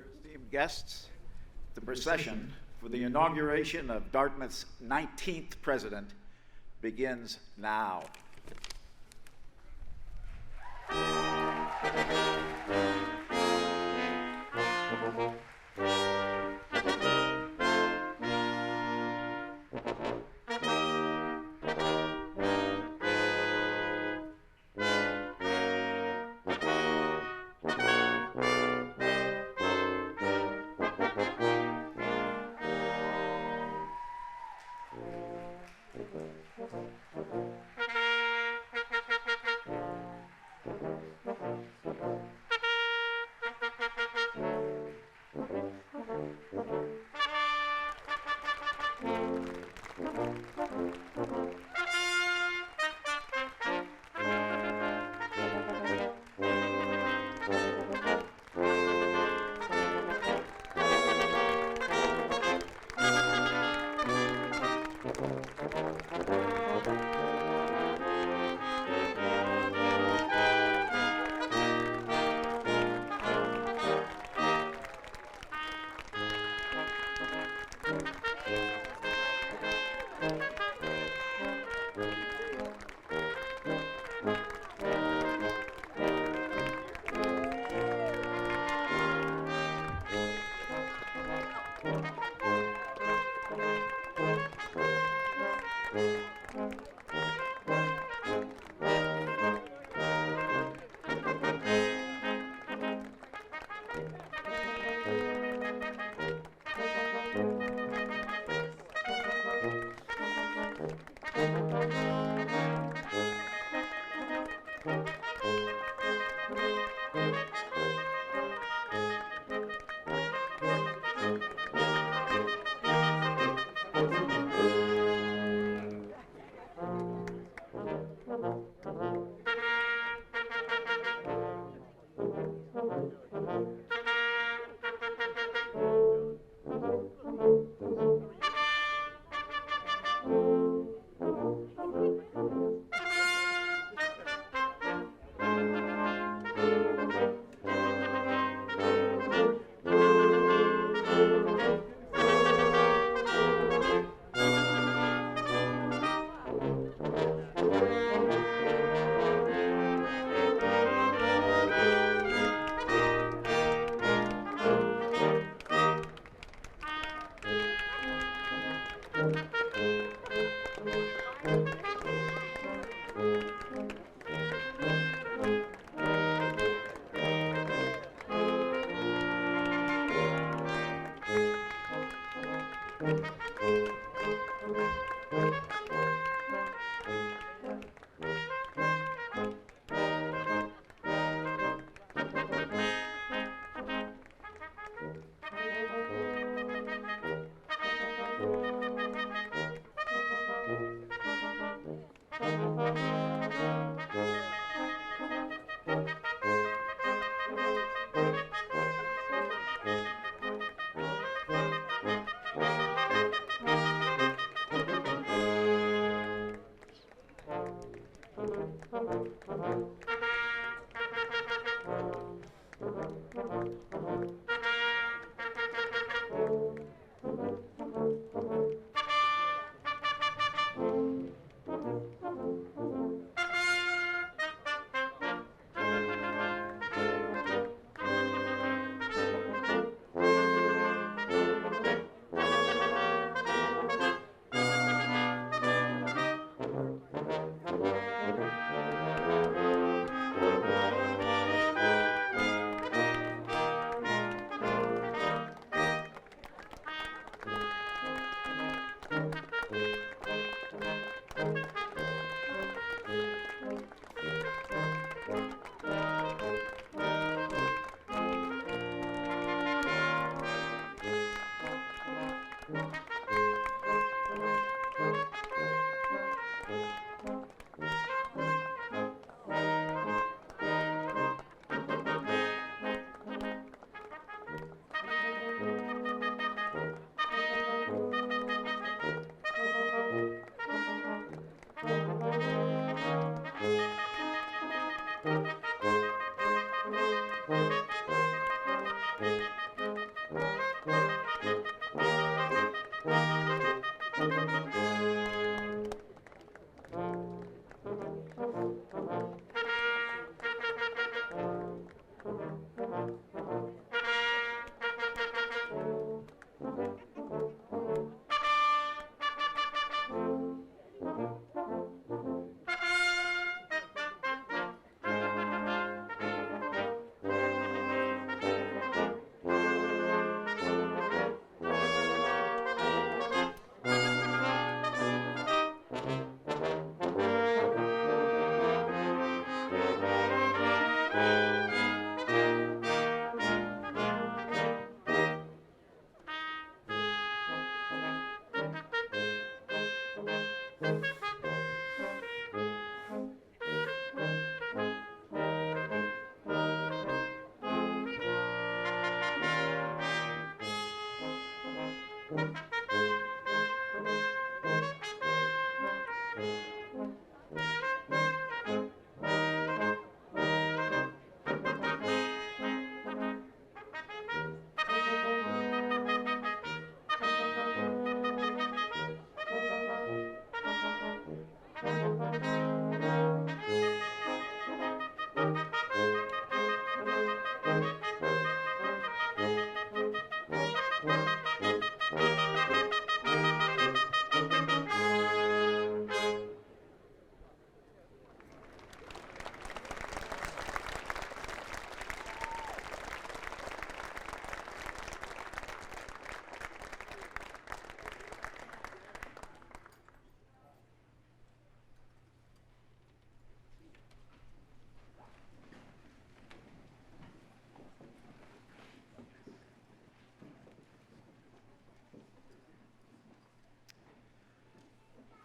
Esteemed guests, the procession for the inauguration of Dartmouth's 19th president begins now.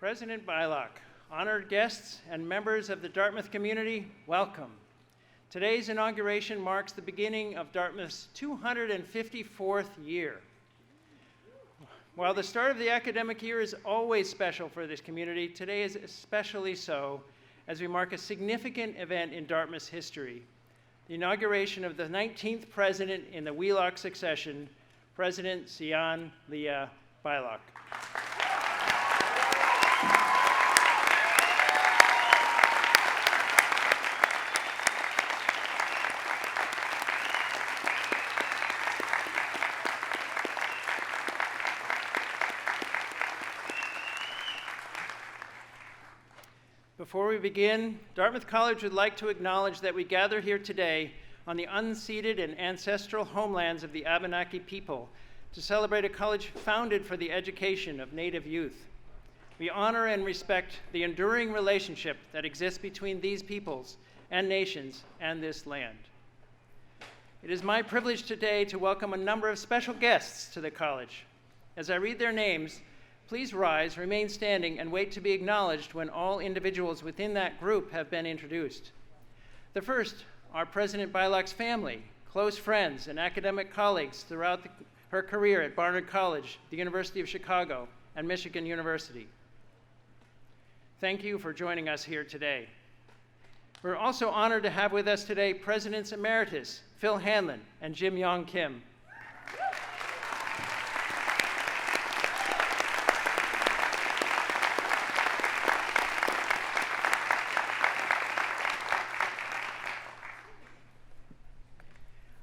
President Beilock, honored guests, and members of the Dartmouth community, welcome. Today's inauguration marks the beginning of Dartmouth's 254th year. While the start of the academic year is always special for this community, today is especially so as we mark a significant event in Dartmouth's history, the inauguration of the 19th president in the Beilock succession, President Sian Leah Beilock. Before we begin, Dartmouth College would like to acknowledge that we gather here today on the unceded and ancestral homelands of the Abenaki people to celebrate a college founded for the education of Native youth. We honor and respect the enduring relationship that exists between these peoples and nations and this land. It is my privilege today to welcome a number of special guests to the college. As I read their names, please rise, remain standing, and wait to be acknowledged when all individuals within that group have been introduced. The first are President Beilock's family, close friends, and academic colleagues throughout her career at Barnard College, the University of Chicago, and Michigan University. Thank you for joining us here today. We're also honored to have with us today Presidents Emeritus Phil Hanlon and Jim Yong Kim.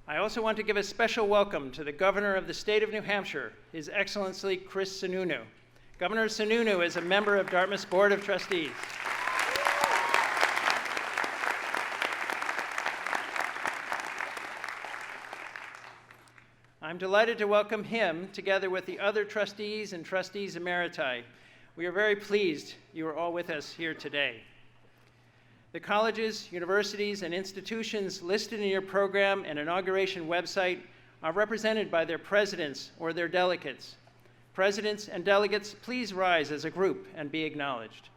I also want to give a special welcome to the Governor of the State of New Hampshire, His Excellency Chris Sununu. Governor Sununu is a member of Dartmouth's Board of Trustees. I'm delighted to welcome him together with the other trustees and trustees emeriti. We are very pleased you are all with us here today. The colleges, universities, and institutions listed in your program and inauguration website are represented by their presidents or their delegates. Presidents and delegates, please rise as a group and be acknowledged.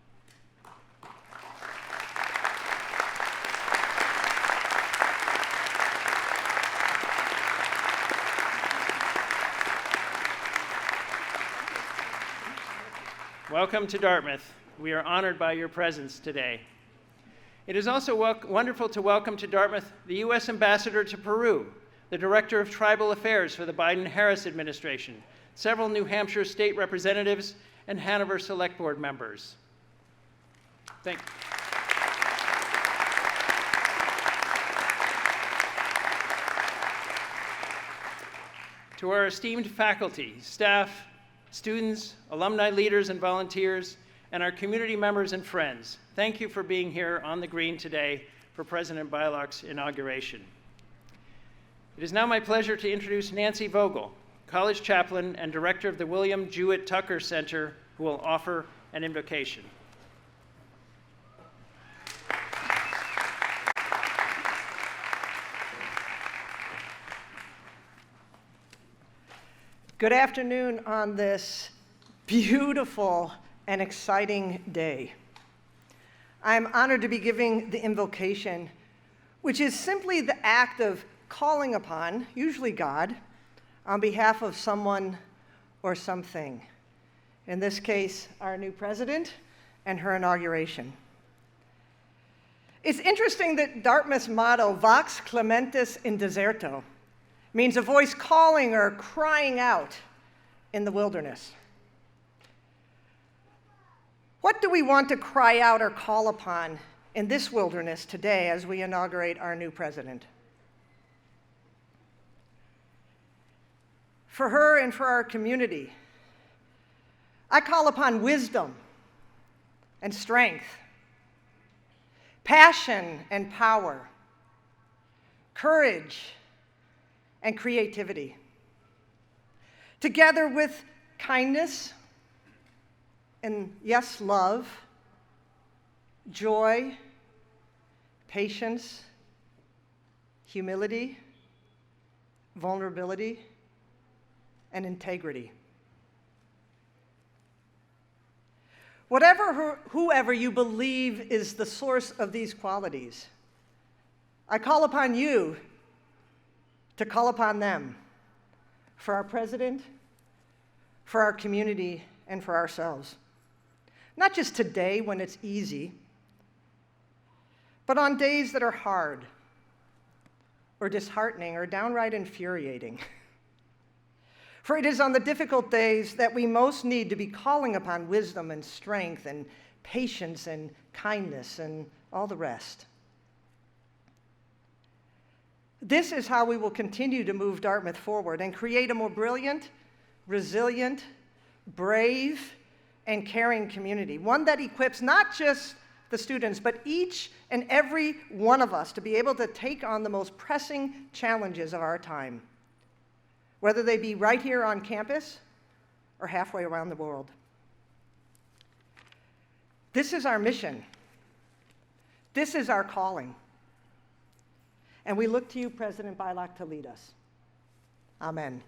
Welcome to Dartmouth. We are honored by your presence today. It is also wonderful to welcome to Dartmouth the U.S. Ambassador to Peru, the Director of Tribal Affairs for the Biden-Harris administration, several New Hampshire state representatives, and Hanover Select Board members. Thank you. To our esteemed faculty, staff, students, alumni leaders and volunteers, and our community members and friends, thank you for being here on the green today for President Beilock's inauguration. It is now my pleasure to introduce Nancy Vogel, college chaplain and director of the William Jewett Tucker Center, who will offer an invocation. Good afternoon on this beautiful and exciting day. I'm honored to be giving the invocation, which is simply the act of calling upon, usually God, on behalf of someone or something. In this case, our new president and her inauguration. It's interesting that Dartmouth's motto, Vox Clementis in Deserto, means a voice calling or crying out in the wilderness. What do we want to cry out or call upon in this wilderness today as we inaugurate our new president? For her and for our community, I call upon wisdom and strength, passion and power, courage and creativity, together with kindness and, yes, love, joy, patience, humility, vulnerability, and integrity. whoever you believe is the source of these qualities, I call upon you to call upon them for our president, for our community, and for ourselves. Not just today when it's easy, but on days that are hard or disheartening or downright infuriating. For it is on the difficult days that we most need to be calling upon wisdom and strength and patience and kindness and all the rest. This is how we will continue to move Dartmouth forward and create a more brilliant, resilient, brave, and caring community. One that equips not just the students, but each and every one of us to be able to take on the most pressing challenges of our time, whether they be right here on campus or halfway around the world. This is our mission. This is our calling. And we look to you, President Beilock, to lead us. Amen.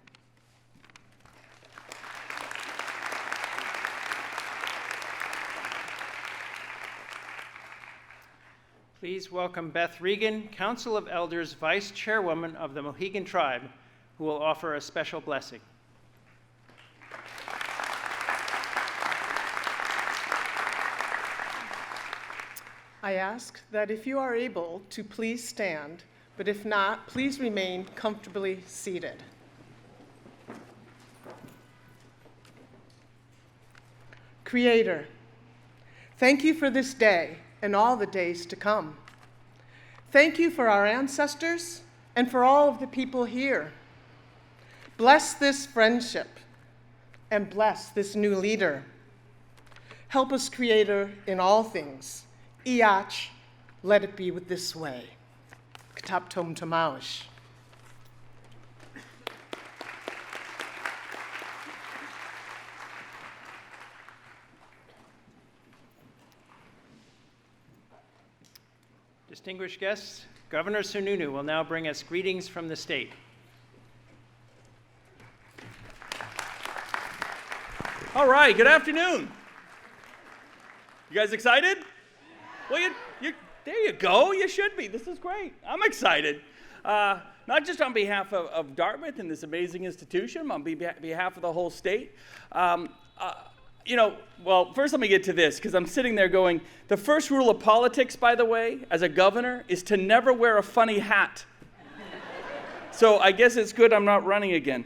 Please welcome Beth Regan, Council of Elders, Vice Chairwoman of the Mohegan Tribe, who will offer a special blessing. I ask that if you are able to please stand, but if not, please remain comfortably seated. Creator, thank you for this day and all the days to come. Thank you for our ancestors and for all of the people here. Bless this friendship and bless this new leader. Help us, Creator, in all things. Iach, let it be with this way. Katap tom tamaush. Distinguished guests, Governor Sununu will now bring us greetings from the state. All right, good afternoon. You guys excited? Well, there you go. You should be. This is great. I'm excited. Not just on behalf of Dartmouth and this amazing institution, on behalf of the whole state. Well, first let me get to this, because I'm sitting there going, the first rule of politics, by the way, as a governor, is to never wear a funny hat. So I guess it's good I'm not running again.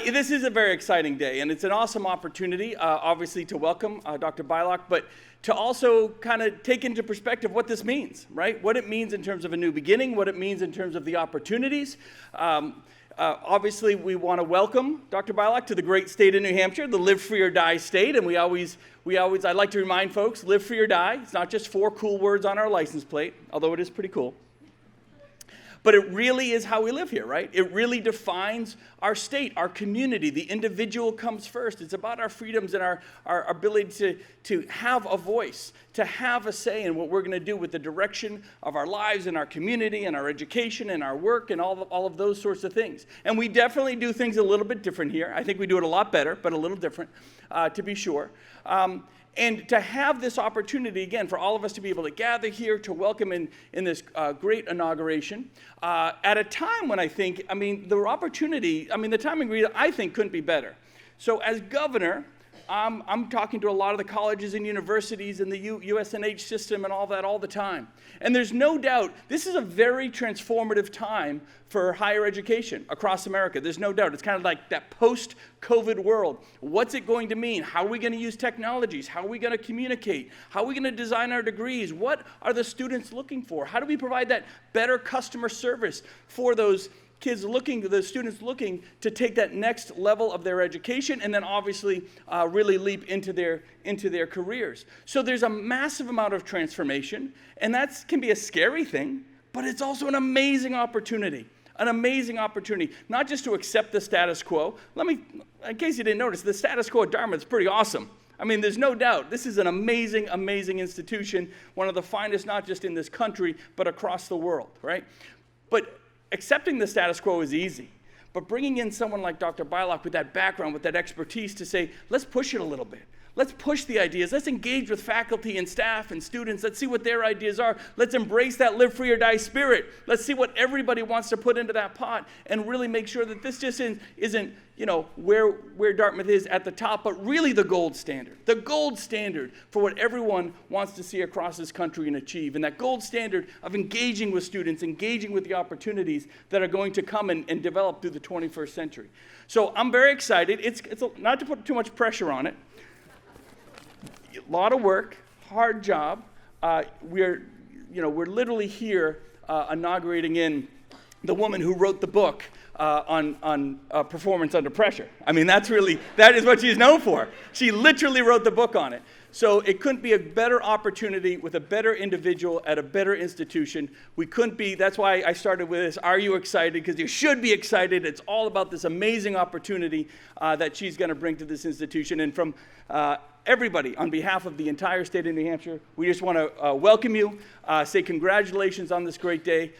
This is a very exciting day, and it's an awesome opportunity, obviously, to welcome Dr. Beilock, but to also kind of take into perspective what this means, right? What it means in terms of a new beginning, what it means in terms of the opportunities. Obviously, we want to welcome Dr. Beilock to the great state of New Hampshire, the live free or die state, and I like to remind folks, live free or die. It's not just 4 cool words on our license plate, although it is pretty cool. But it really is how we live here, right? It really defines our state, our community. The individual comes first. It's about our freedoms and our ability to have a voice, to have a say in what we're going to do with the direction of our lives and our community and our education and our work and all of those sorts of things. And we definitely do things a little bit different here. I think we do it a lot better, but a little different, to be sure. And to have this opportunity, again, for all of us to be able to gather here to welcome in this great inauguration at a time when the timing really, I think, couldn't be better. So as governor, I'm talking to a lot of the colleges and universities and the USNH system and all that all the time. And there's no doubt this is a very transformative time for higher education across America. There's no doubt. It's kind of like that post-COVID world. What's it going to mean? How are we going to use technologies? How are we going to communicate? How are we going to design our degrees? What are the students looking for? How do we provide that better customer service for those students looking to take that next level of their education and then obviously really leap into their careers. So there's a massive amount of transformation, and that can be a scary thing, but it's also an amazing opportunity. An amazing opportunity, not just to accept the status quo. In case you didn't notice, the status quo at Dartmouth is pretty awesome. I mean, there's no doubt. This is an amazing, amazing institution, one of the finest not just in this country, but across the world, right? But accepting the status quo is easy, but bringing in someone like Dr. Beilock with that background, with that expertise to say, let's push it a little bit. Let's push the ideas. Let's engage with faculty and staff and students. Let's see what their ideas are. Let's embrace that live free or die spirit. Let's see what everybody wants to put into that pot and really make sure that this just isn't where Dartmouth is at the top, but really the gold standard for what everyone wants to see across this country and achieve. And that gold standard of engaging with students, engaging with the opportunities that are going to come and develop through the 21st century. So I'm very excited. It's not to put too much pressure on it. A lot of work, hard job. We're literally here inaugurating in the woman who wrote the book on performance under pressure. I mean, that is what she's known for. She literally wrote the book on it. So it couldn't be a better opportunity with a better individual at a better institution. That's why I started with this, are you excited? Because you should be excited. It's all about this amazing opportunity that she's going to bring to this institution. And from everybody, on behalf of the entire state of New Hampshire, we just want to welcome you, say congratulations on this great day.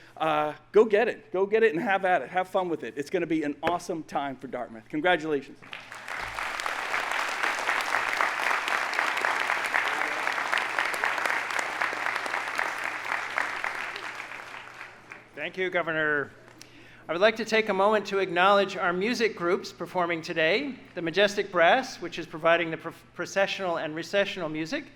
Go get it. Go get it and have at it. Have fun with it. It's going to be an awesome time for Dartmouth. Congratulations. Thank you, Governor. I would like to take a moment to acknowledge our music groups performing today: the Majestic Brass, which is providing the processional and recessional music,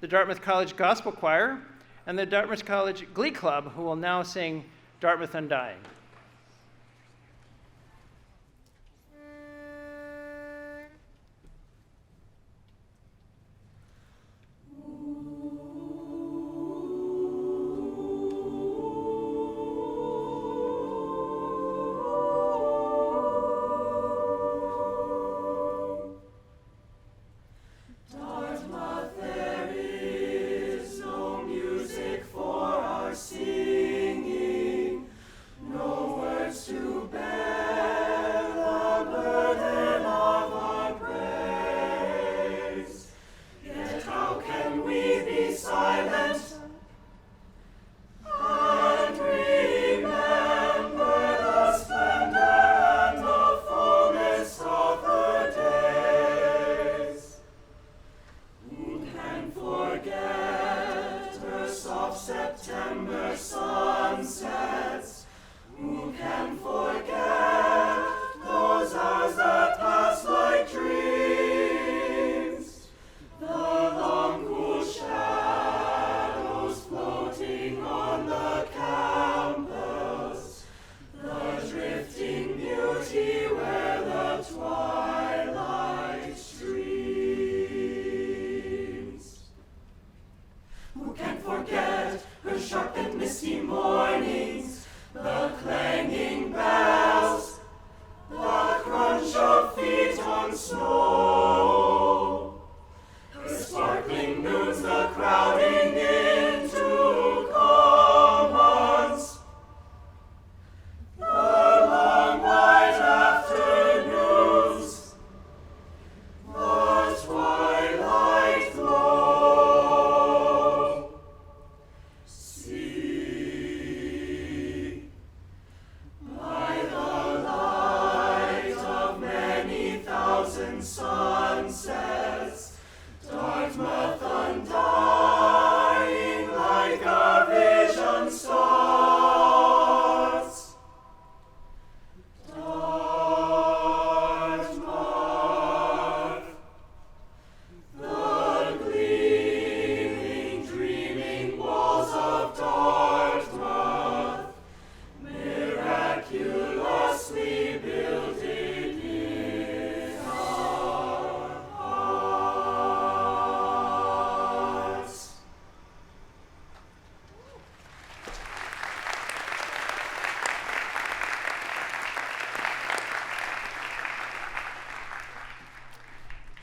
the Dartmouth College Gospel Choir, and the Dartmouth College Glee Club, who will now sing Dartmouth Undying.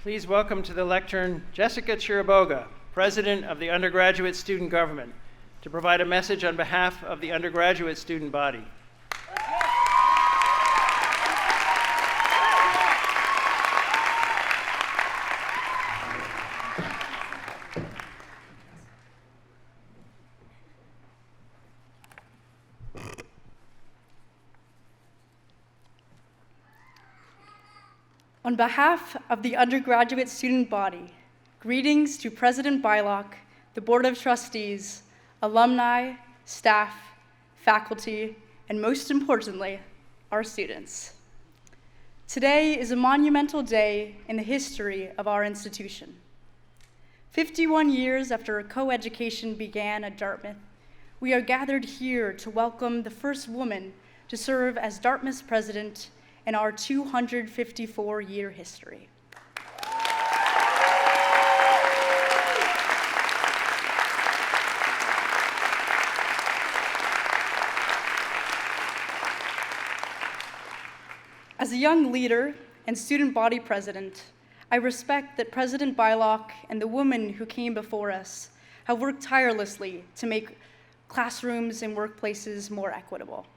Please welcome to the lectern Jessica Chiriboga, President of the Undergraduate Student Government, to provide a message on behalf of the undergraduate student body. On behalf of the undergraduate student body, greetings to President Beilock, the Board of Trustees, alumni, staff, faculty, and most importantly, our students. Today is a monumental day in the history of our institution. 51 years after co-education began at Dartmouth, we are gathered here to welcome the first woman to serve as Dartmouth's president in our 254-year history. As a young leader and student body president, I respect that President Beilock and the women who came before us have worked tirelessly to make classrooms and workplaces more equitable.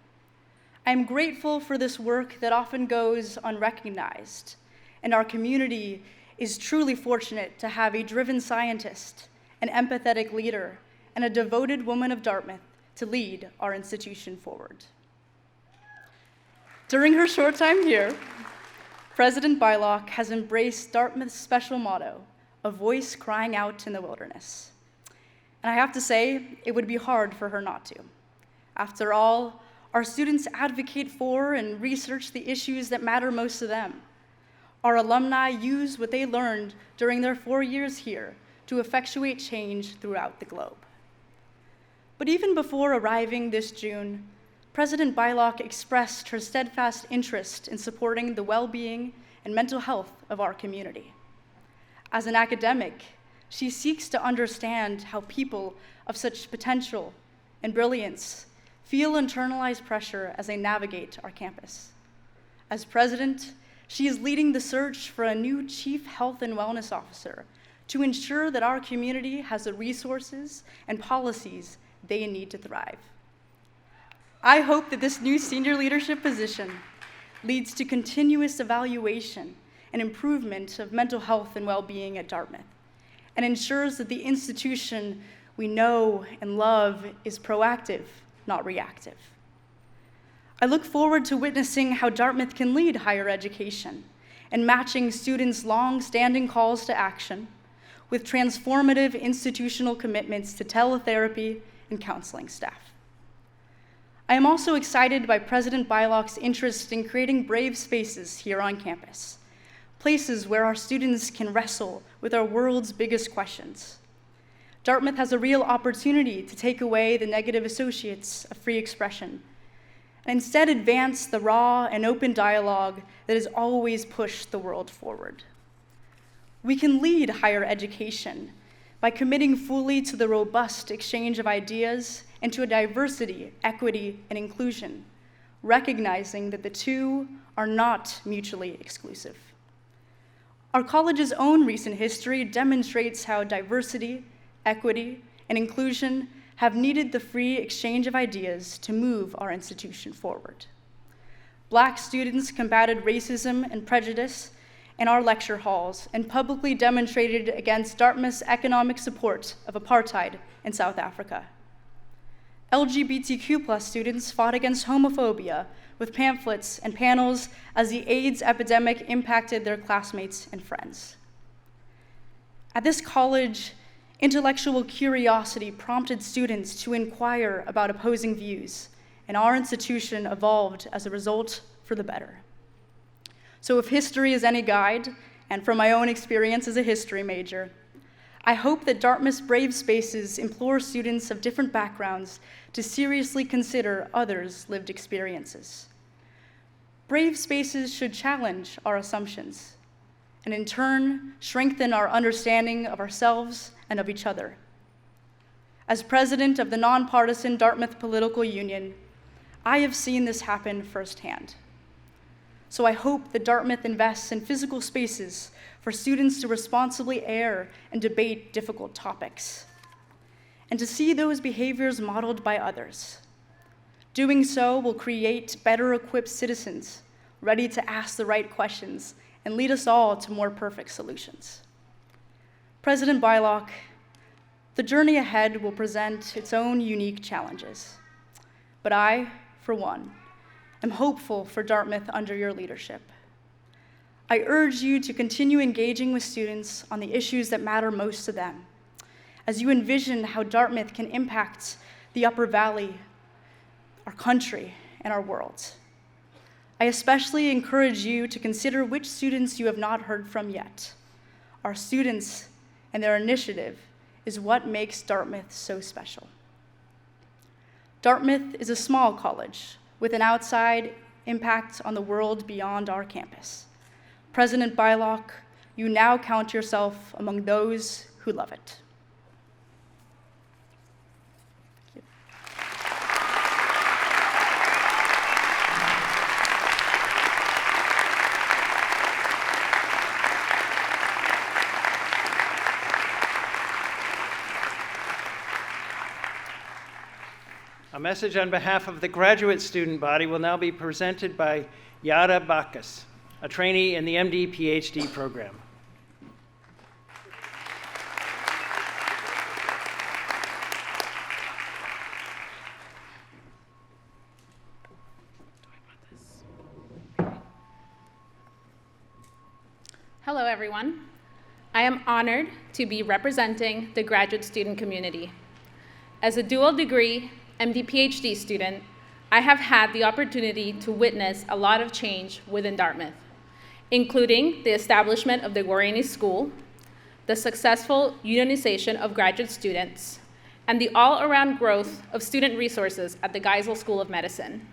I am grateful for this work that often goes unrecognized, and our community is truly fortunate to have a driven scientist, an empathetic leader, and a devoted woman of Dartmouth to lead our institution forward. During her short time here, President Beilock has embraced Dartmouth's special motto, a voice crying out in the wilderness. And I have to say, it would be hard for her not to. After all, our students advocate for and research the issues that matter most to them. Our alumni use what they learned during their 4 years here to effectuate change throughout the globe. But even before arriving this June, President Beilock expressed her steadfast interest in supporting the well-being and mental health of our community. As an academic, she seeks to understand how people of such potential and brilliance feel internalized pressure as they navigate our campus. As president, she is leading the search for a new Chief Health and Wellness Officer to ensure that our community has the resources and policies they need to thrive. I hope that this new senior leadership position leads to continuous evaluation and improvement of mental health and well-being at Dartmouth, and ensures that the institution we know and love is proactive, not reactive. I look forward to witnessing how Dartmouth can lead higher education and matching students' long-standing calls to action with transformative institutional commitments to teletherapy and counseling staff. I am also excited by President Beilock's interest in creating brave spaces here on campus, places where our students can wrestle with our world's biggest questions. Dartmouth has a real opportunity to take away the negative associates of free expression and instead advance the raw and open dialogue that has always pushed the world forward. We can lead higher education by committing fully to the robust exchange of ideas and to a diversity, equity, and inclusion, recognizing that the two are not mutually exclusive. Our college's own recent history demonstrates how diversity, equity, and inclusion have needed the free exchange of ideas to move our institution forward. Black students combated racism and prejudice in our lecture halls and publicly demonstrated against Dartmouth's economic support of apartheid in South Africa. LGBTQ+ students fought against homophobia with pamphlets and panels as the AIDS epidemic impacted their classmates and friends. At this college, intellectual curiosity prompted students to inquire about opposing views, and our institution evolved as a result for the better. So if history is any guide, and from my own experience as a history major, I hope that Dartmouth's brave spaces implore students of different backgrounds to seriously consider others' lived experiences. Brave spaces should challenge our assumptions, and in turn, strengthen our understanding of ourselves and of each other. As president of the nonpartisan Dartmouth Political Union, I have seen this happen firsthand. So I hope that Dartmouth invests in physical spaces for students to responsibly air and debate difficult topics, and to see those behaviors modeled by others. Doing so will create better equipped citizens, ready to ask the right questions and lead us all to more perfect solutions. President Beilock, the journey ahead will present its own unique challenges, but I, for one, am hopeful for Dartmouth under your leadership. I urge you to continue engaging with students on the issues that matter most to them, as you envision how Dartmouth can impact the Upper Valley, our country, and our world. I especially encourage you to consider which students you have not heard from yet. Our students and their initiative is what makes Dartmouth so special. Dartmouth is a small college with an outside impact on the world beyond our campus. President Beilock, you now count yourself among those who love it. A message on behalf of the graduate student body will now be presented by Yara Bacchus, a trainee in the MD-PhD program. Hello, everyone. I am honored to be representing the graduate student community. As a dual degree MD-PhD student, I have had the opportunity to witness a lot of change within Dartmouth, including the establishment of the Guarini School, the successful unionization of graduate students, and the all-around growth of student resources at the Geisel School of Medicine.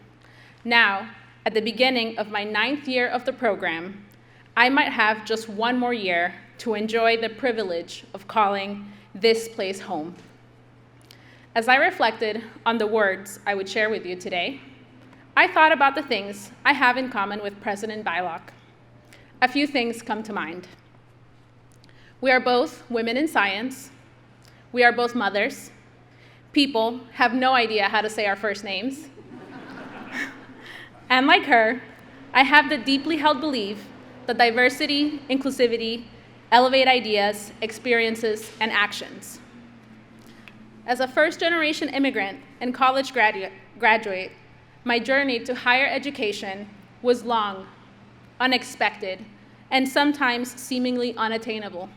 Now, at the beginning of my 9th year of the program, I might have just one more year to enjoy the privilege of calling this place home. As I reflected on the words I would share with you today, I thought about the things I have in common with President Beilock. A few things come to mind. We are both women in science. We are both mothers. People have no idea how to say our first names. And like her, I have the deeply held belief that diversity, inclusivity, elevate ideas, experiences, and actions. As a first-generation immigrant and college graduate, my journey to higher education was long, unexpected, and sometimes seemingly unattainable.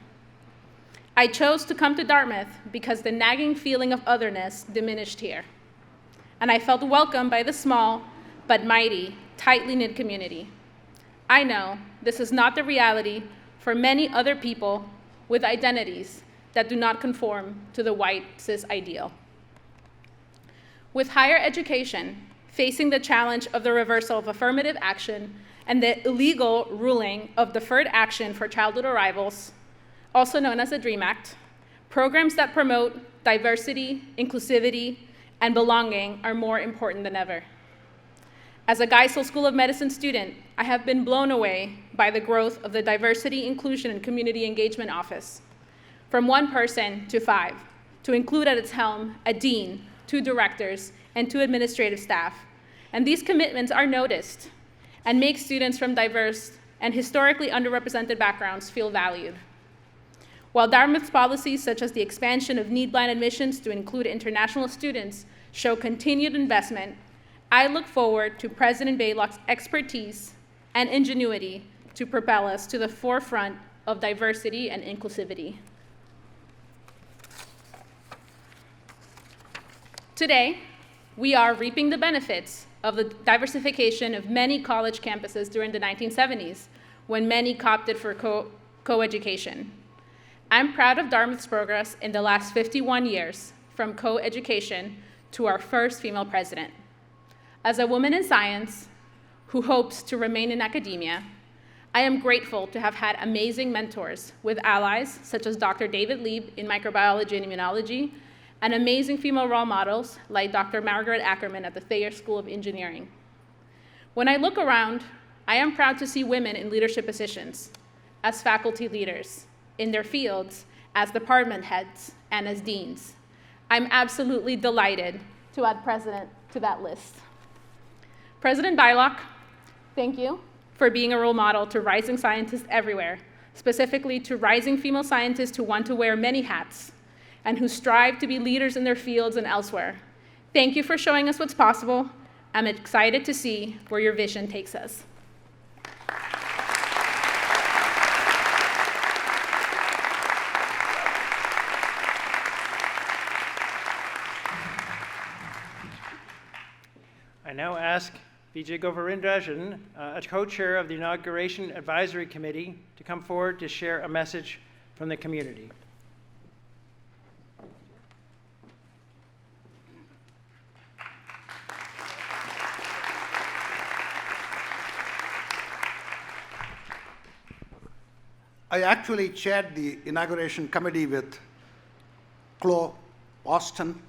I chose to come to Dartmouth because the nagging feeling of otherness diminished here, and I felt welcome by the small but mighty, tightly knit community. I know this is not the reality for many other people with identities that do not conform to the white cis ideal. With higher education facing the challenge of the reversal of affirmative action and the illegal ruling of deferred action for childhood arrivals, also known as the DREAM Act, programs that promote diversity, inclusivity, and belonging are more important than ever. As a Geisel School of Medicine student, I have been blown away by the growth of the Diversity, Inclusion, and Community Engagement Office, from 1 person to 5, to include at its helm a dean, 2 directors, and 2 administrative staff. And these commitments are noticed and make students from diverse and historically underrepresented backgrounds feel valued. While Dartmouth's policies, such as the expansion of need-blind admissions to include international students, show continued investment, I look forward to President Beilock's expertise and ingenuity to propel us to the forefront of diversity and inclusivity. Today, we are reaping the benefits of the diversification of many college campuses during the 1970s, when many opted for co-education. I'm proud of Dartmouth's progress in the last 51 years, from co-education to our first female president. As a woman in science who hopes to remain in academia, I am grateful to have had amazing mentors with allies such as Dr. David Lieb in microbiology and immunology, and amazing female role models like Dr. Margaret Ackerman at the Thayer School of Engineering. When I look around, I am proud to see women in leadership positions, as faculty leaders, in their fields, as department heads, and as deans. I'm absolutely delighted to add President to that list. President Beilock, thank you for being a role model to rising scientists everywhere, specifically to rising female scientists who want to wear many hats and who strive to be leaders in their fields and elsewhere. Thank you for showing us what's possible. I'm excited to see where your vision takes us. I now ask Vijay Goverindrajan, a co-chair of the Inauguration Advisory Committee, to come forward to share a message from the community. I actually chaired the inauguration committee with Chloe Austin.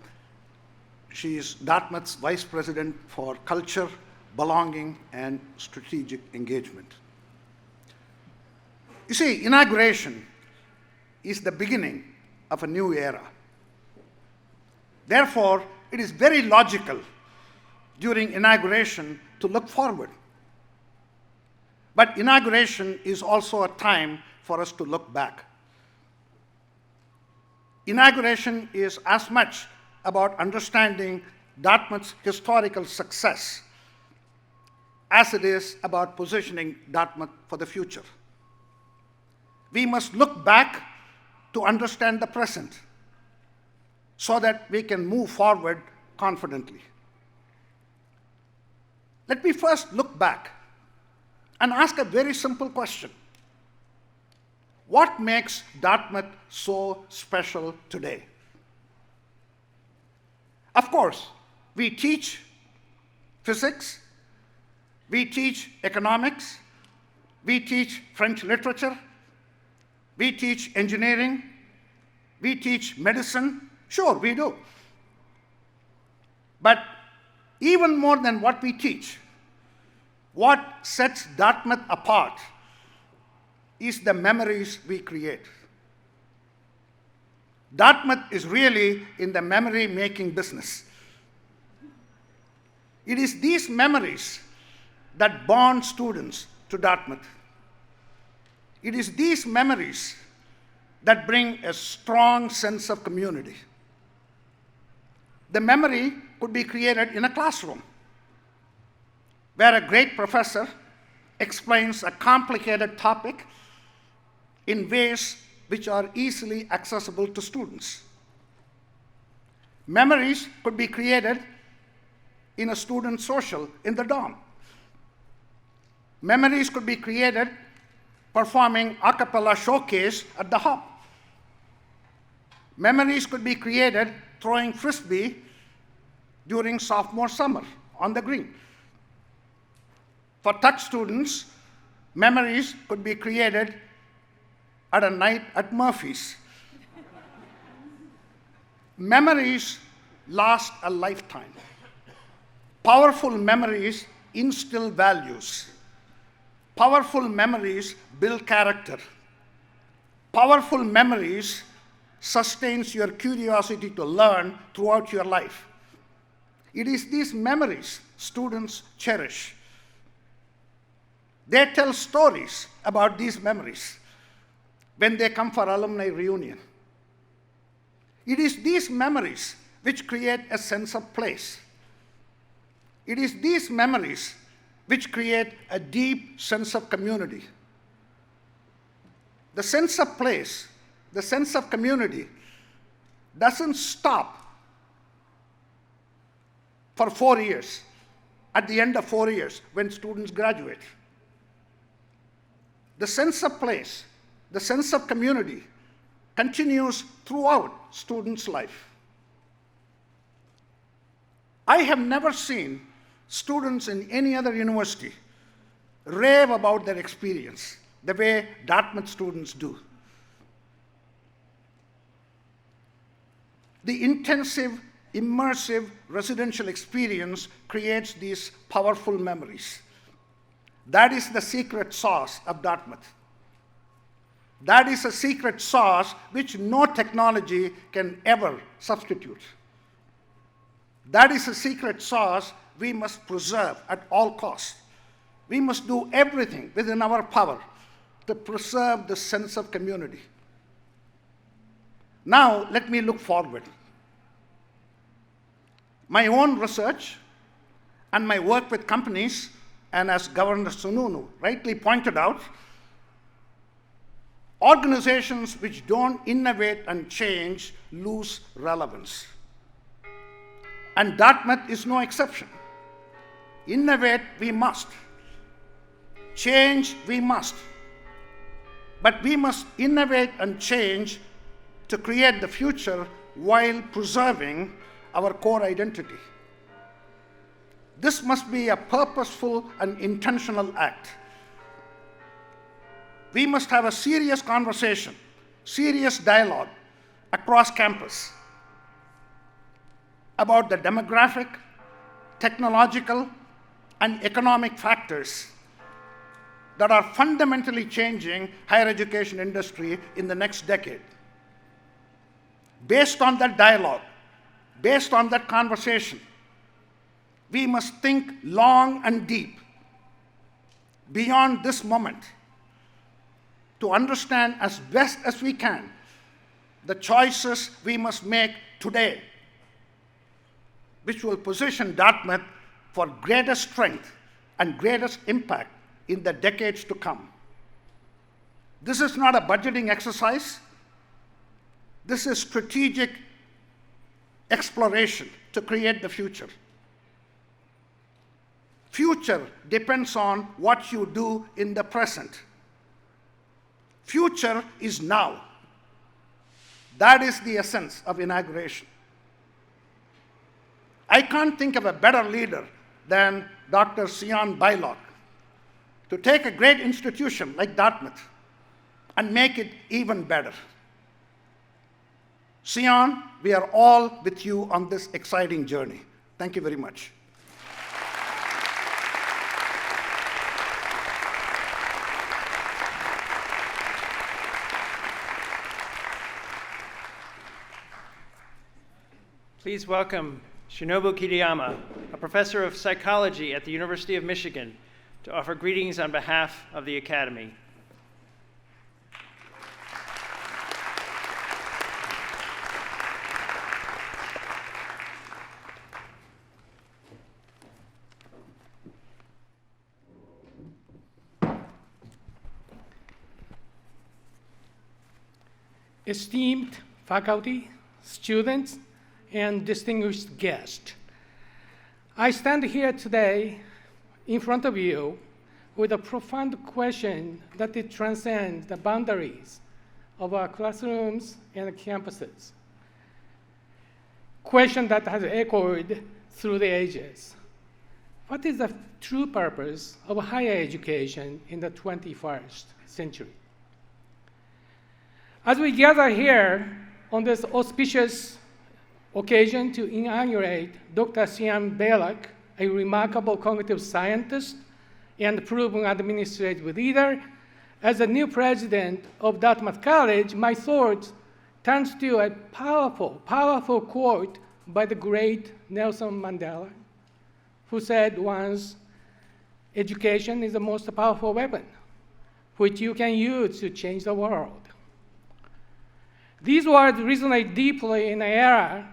She is Dartmouth's Vice President for Culture, Belonging, and Strategic Engagement. You see, inauguration is the beginning of a new era. Therefore, it is very logical during inauguration to look forward. But inauguration is also a time for us to look back. Inauguration is as much about understanding Dartmouth's historical success as it is about positioning Dartmouth for the future. We must look back to understand the present so that we can move forward confidently. Let me first look back and ask a very simple question. What makes Dartmouth so special today? Of course, we teach physics, we teach economics, we teach French literature, we teach engineering, we teach medicine. Sure, we do. But even more than what we teach, what sets Dartmouth apart is the memories we create. Dartmouth is really in the memory-making business. It is these memories that bond students to Dartmouth. It is these memories that bring a strong sense of community. The memory could be created in a classroom, where a great professor explains a complicated topic in ways which are easily accessible to students. Memories could be created in a student social in the dorm. Memories could be created performing a cappella showcase at the hub. Memories could be created throwing frisbee during sophomore summer on the green. For touch students, memories could be created at a night at Murphy's. Memories last a lifetime. Powerful memories instill values. Powerful memories build character. Powerful memories sustains your curiosity to learn throughout your life. It is these memories students cherish. They tell stories about these memories when they come for alumni reunion. It is these memories which create a sense of place. It is these memories which create a deep sense of community. The sense of place, the sense of community doesn't stop for 4 years, at the end of 4 years when students graduate. The sense of place, the sense of community continues throughout students' life. I have never seen students in any other university rave about their experience the way Dartmouth students do. The intensive, immersive residential experience creates these powerful memories. That is the secret sauce of Dartmouth. That is a secret sauce which no technology can ever substitute. That is a secret sauce we must preserve at all costs. We must do everything within our power to preserve the sense of community. Now, let me look forward. My own research and my work with companies, and as Governor Sununu rightly pointed out, organizations which don't innovate and change lose relevance. And Dartmouth is no exception. Innovate we must. Change we must. But we must innovate and change to create the future while preserving our core identity. This must be a purposeful and intentional act. We must have a serious conversation, serious dialogue across campus about the demographic, technological, and economic factors that are fundamentally changing higher education industry in the next decade. Based on that dialogue, based on that conversation, we must think long and deep beyond this moment to understand as best as we can the choices we must make today, which will position Dartmouth for greatest strength and greatest impact in the decades to come. This is not a budgeting exercise. This is strategic exploration to create the future. Future depends on what you do in the present. Future is now. That is the essence of inauguration. I can't think of a better leader than Dr. Sian Beilock to take a great institution like Dartmouth and make it even better. Sian, we are all with you on this exciting journey. Thank you very much. Please welcome Shinobu Kiriyama, a professor of psychology at the University of Michigan, to offer greetings on behalf of the Academy. Esteemed faculty, students, and distinguished guests, I stand here today in front of you with a profound question that it transcends the boundaries of our classrooms and campuses. Question that has echoed through the ages. What is the true purpose of higher education in the 21st century? As we gather here on this auspicious occasion to inaugurate Dr. Sian Beilock, a remarkable cognitive scientist and proven administrative leader, as the new president of Dartmouth College, my thoughts turns to a powerful, powerful quote by the great Nelson Mandela, who said once, "Education is the most powerful weapon, which you can use to change the world." These words resonate deeply in an era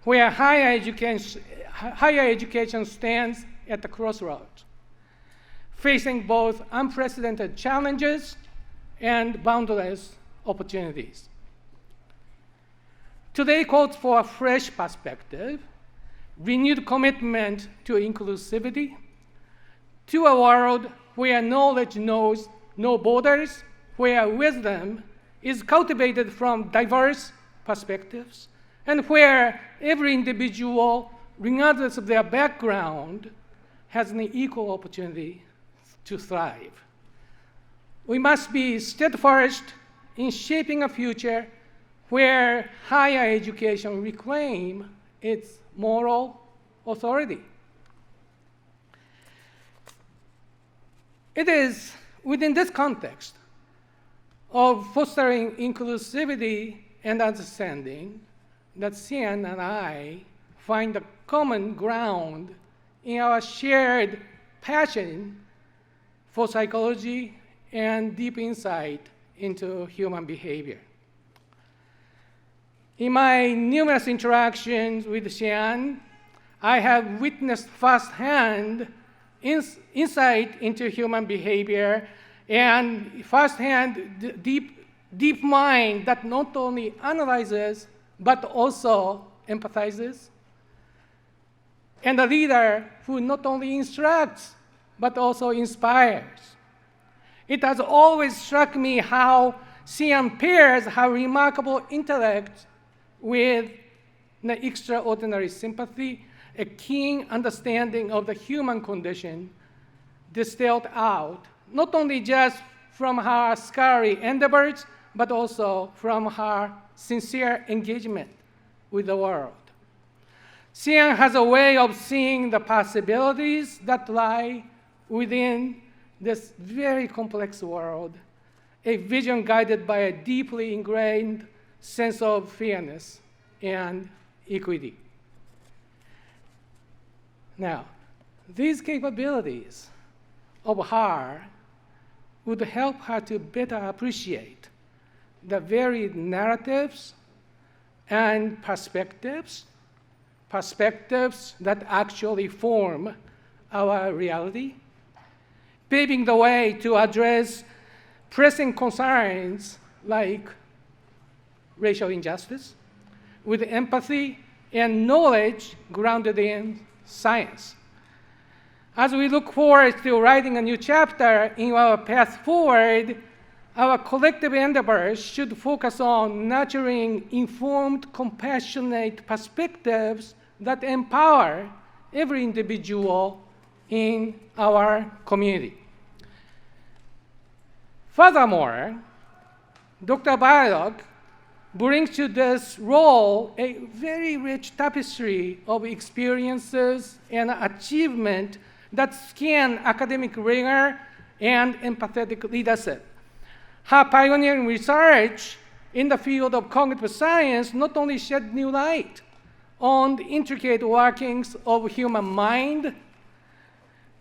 where higher education stands at the crossroads, facing both unprecedented challenges and boundless opportunities. Today calls for a fresh perspective, renewed commitment to inclusivity, to a world where knowledge knows no borders, where wisdom is cultivated from diverse perspectives, and where every individual, regardless of their background, has an equal opportunity to thrive. We must be steadfast in shaping a future where higher education reclaims its moral authority. It is within this context of fostering inclusivity and understanding that Sian and I find a common ground in our shared passion for psychology and deep insight into human behavior. In my numerous interactions with Sian, I have witnessed firsthand insight into human behavior and firsthand deep mind that not only analyzes but also empathizes. and a leader who not only instructs, but also inspires. It has always struck me how Sian pairs her remarkable intellect with an extraordinary sympathy, a keen understanding of the human condition distilled out, not only just from her scholarly endeavors, but also from her sincere engagement with the world. Sian has a way of seeing the possibilities that lie within this very complex world, a vision guided by a deeply ingrained sense of fairness and equity. Now, these capabilities of her would help her to better appreciate the varied narratives and perspectives that actually form our reality, paving the way to address pressing concerns like racial injustice with empathy and knowledge grounded in science. As we look forward to writing a new chapter in our path forward, our collective endeavors should focus on nurturing informed, compassionate perspectives that empower every individual in our community. Furthermore, Dr. Beilock brings to this role a very rich tapestry of experiences and achievement that scan academic rigor and empathetic leadership. Her pioneering research in the field of cognitive science not only shed new light on the intricate workings of human mind,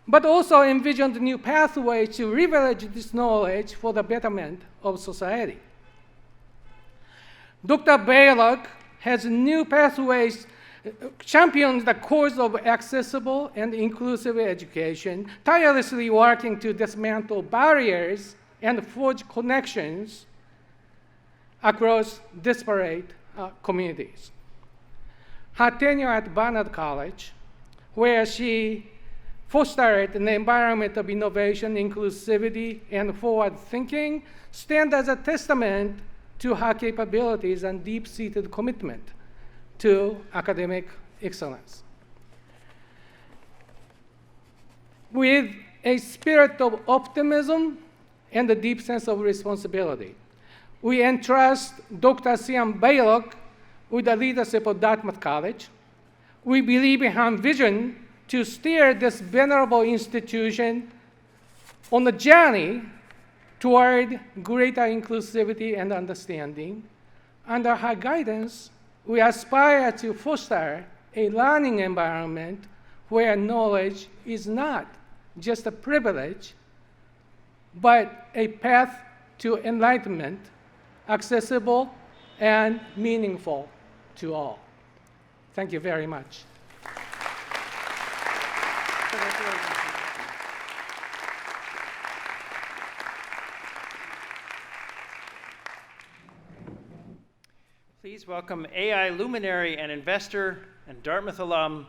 but also envisioned new pathways to leverage this knowledge for the betterment of society. Dr. Beilock has new pathways, champions the cause of accessible and inclusive education, tirelessly working to dismantle barriers and forge connections across disparate communities. Her tenure at Barnard College, where she fostered an environment of innovation, inclusivity, and forward thinking, stand as a testament to her capabilities and deep-seated commitment to academic excellence. With a spirit of optimism and a deep sense of responsibility, we entrust Dr. Sian Beilock with the leadership of Dartmouth College. We believe in her vision to steer this venerable institution on a journey toward greater inclusivity and understanding. Under her guidance, we aspire to foster a learning environment where knowledge is not just a privilege, but a path to enlightenment, accessible and meaningful to all. Thank you very much. Please welcome AI luminary and investor and Dartmouth alum,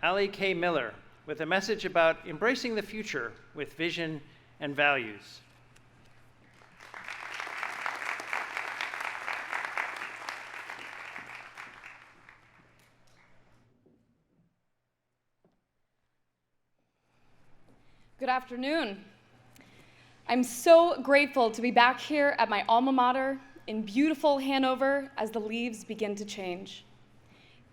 Ali K. Miller, with a message about embracing the future with vision and values. Good afternoon. I'm so grateful to be back here at my alma mater in beautiful Hanover as the leaves begin to change.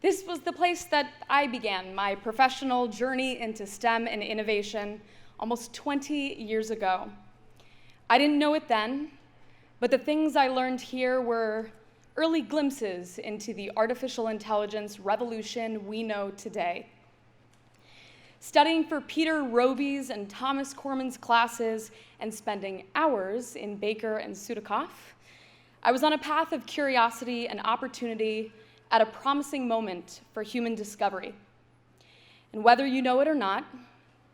This was the place that I began my professional journey into STEM and innovation almost 20 years ago. I didn't know it then, but the things I learned here were early glimpses into the artificial intelligence revolution we know today. Studying for Peter Roby's and Thomas Corman's classes and spending hours in Baker and Sudikoff, I was on a path of curiosity and opportunity at a promising moment for human discovery. And whether you know it or not,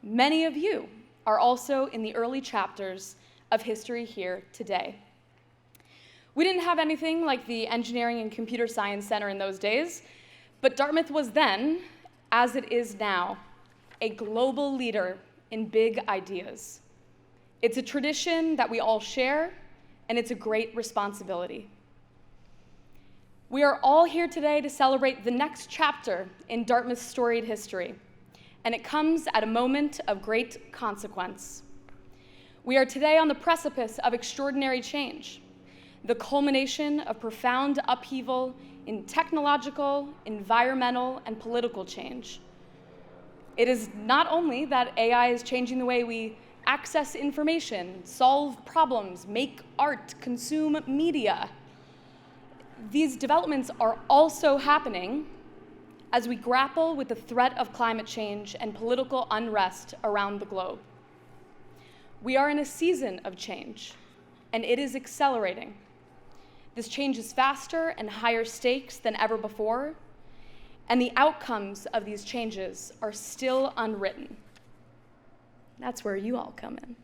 many of you are also in the early chapters of history here today. We didn't have anything like the Engineering and Computer Science Center in those days, but Dartmouth was then as it is now, a global leader in big ideas. It's a tradition that we all share, and it's a great responsibility. We are all here today to celebrate the next chapter in Dartmouth's storied history, and it comes at a moment of great consequence. We are today on the precipice of extraordinary change, the culmination of profound upheaval in technological, environmental, and political change. It is not only that AI is changing the way we access information, solve problems, make art, consume media. These developments are also happening as we grapple with the threat of climate change and political unrest around the globe. We are in a season of change, and it is accelerating. This change is faster and higher stakes than ever before, and the outcomes of these changes are still unwritten. That's where you all come in.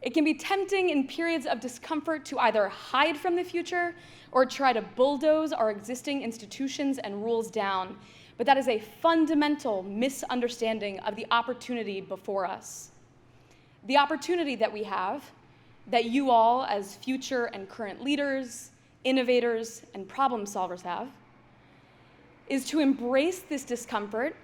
It can be tempting in periods of discomfort to either hide from the future or try to bulldoze our existing institutions and rules down, but that is a fundamental misunderstanding of the opportunity before us. The opportunity that we have, that you all as future and current leaders, innovators, and problem solvers have, is to embrace this discomfort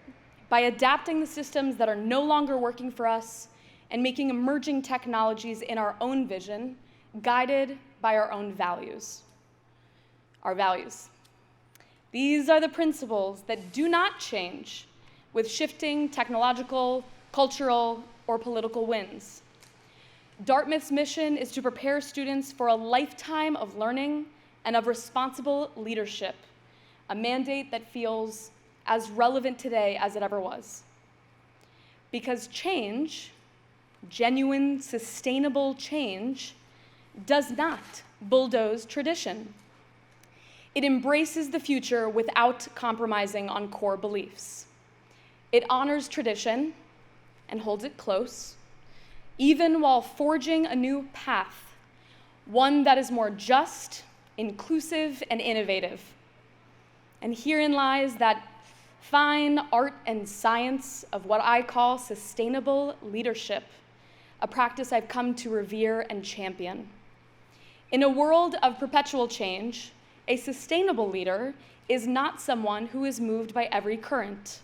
by adapting the systems that are no longer working for us and making emerging technologies in our own vision, guided by our own values. Our values. These are the principles that do not change with shifting technological, cultural, or political winds. Dartmouth's mission is to prepare students for a lifetime of learning and of responsible leadership, a mandate that feels as relevant today as it ever was. Because change, genuine, sustainable change, does not bulldoze tradition. It embraces the future without compromising on core beliefs. It honors tradition and holds it close, even while forging a new path, one that is more just, inclusive, and innovative. And herein lies that fine art and science of what I call sustainable leadership, a practice I've come to revere and champion. In a world of perpetual change, a sustainable leader is not someone who is moved by every current.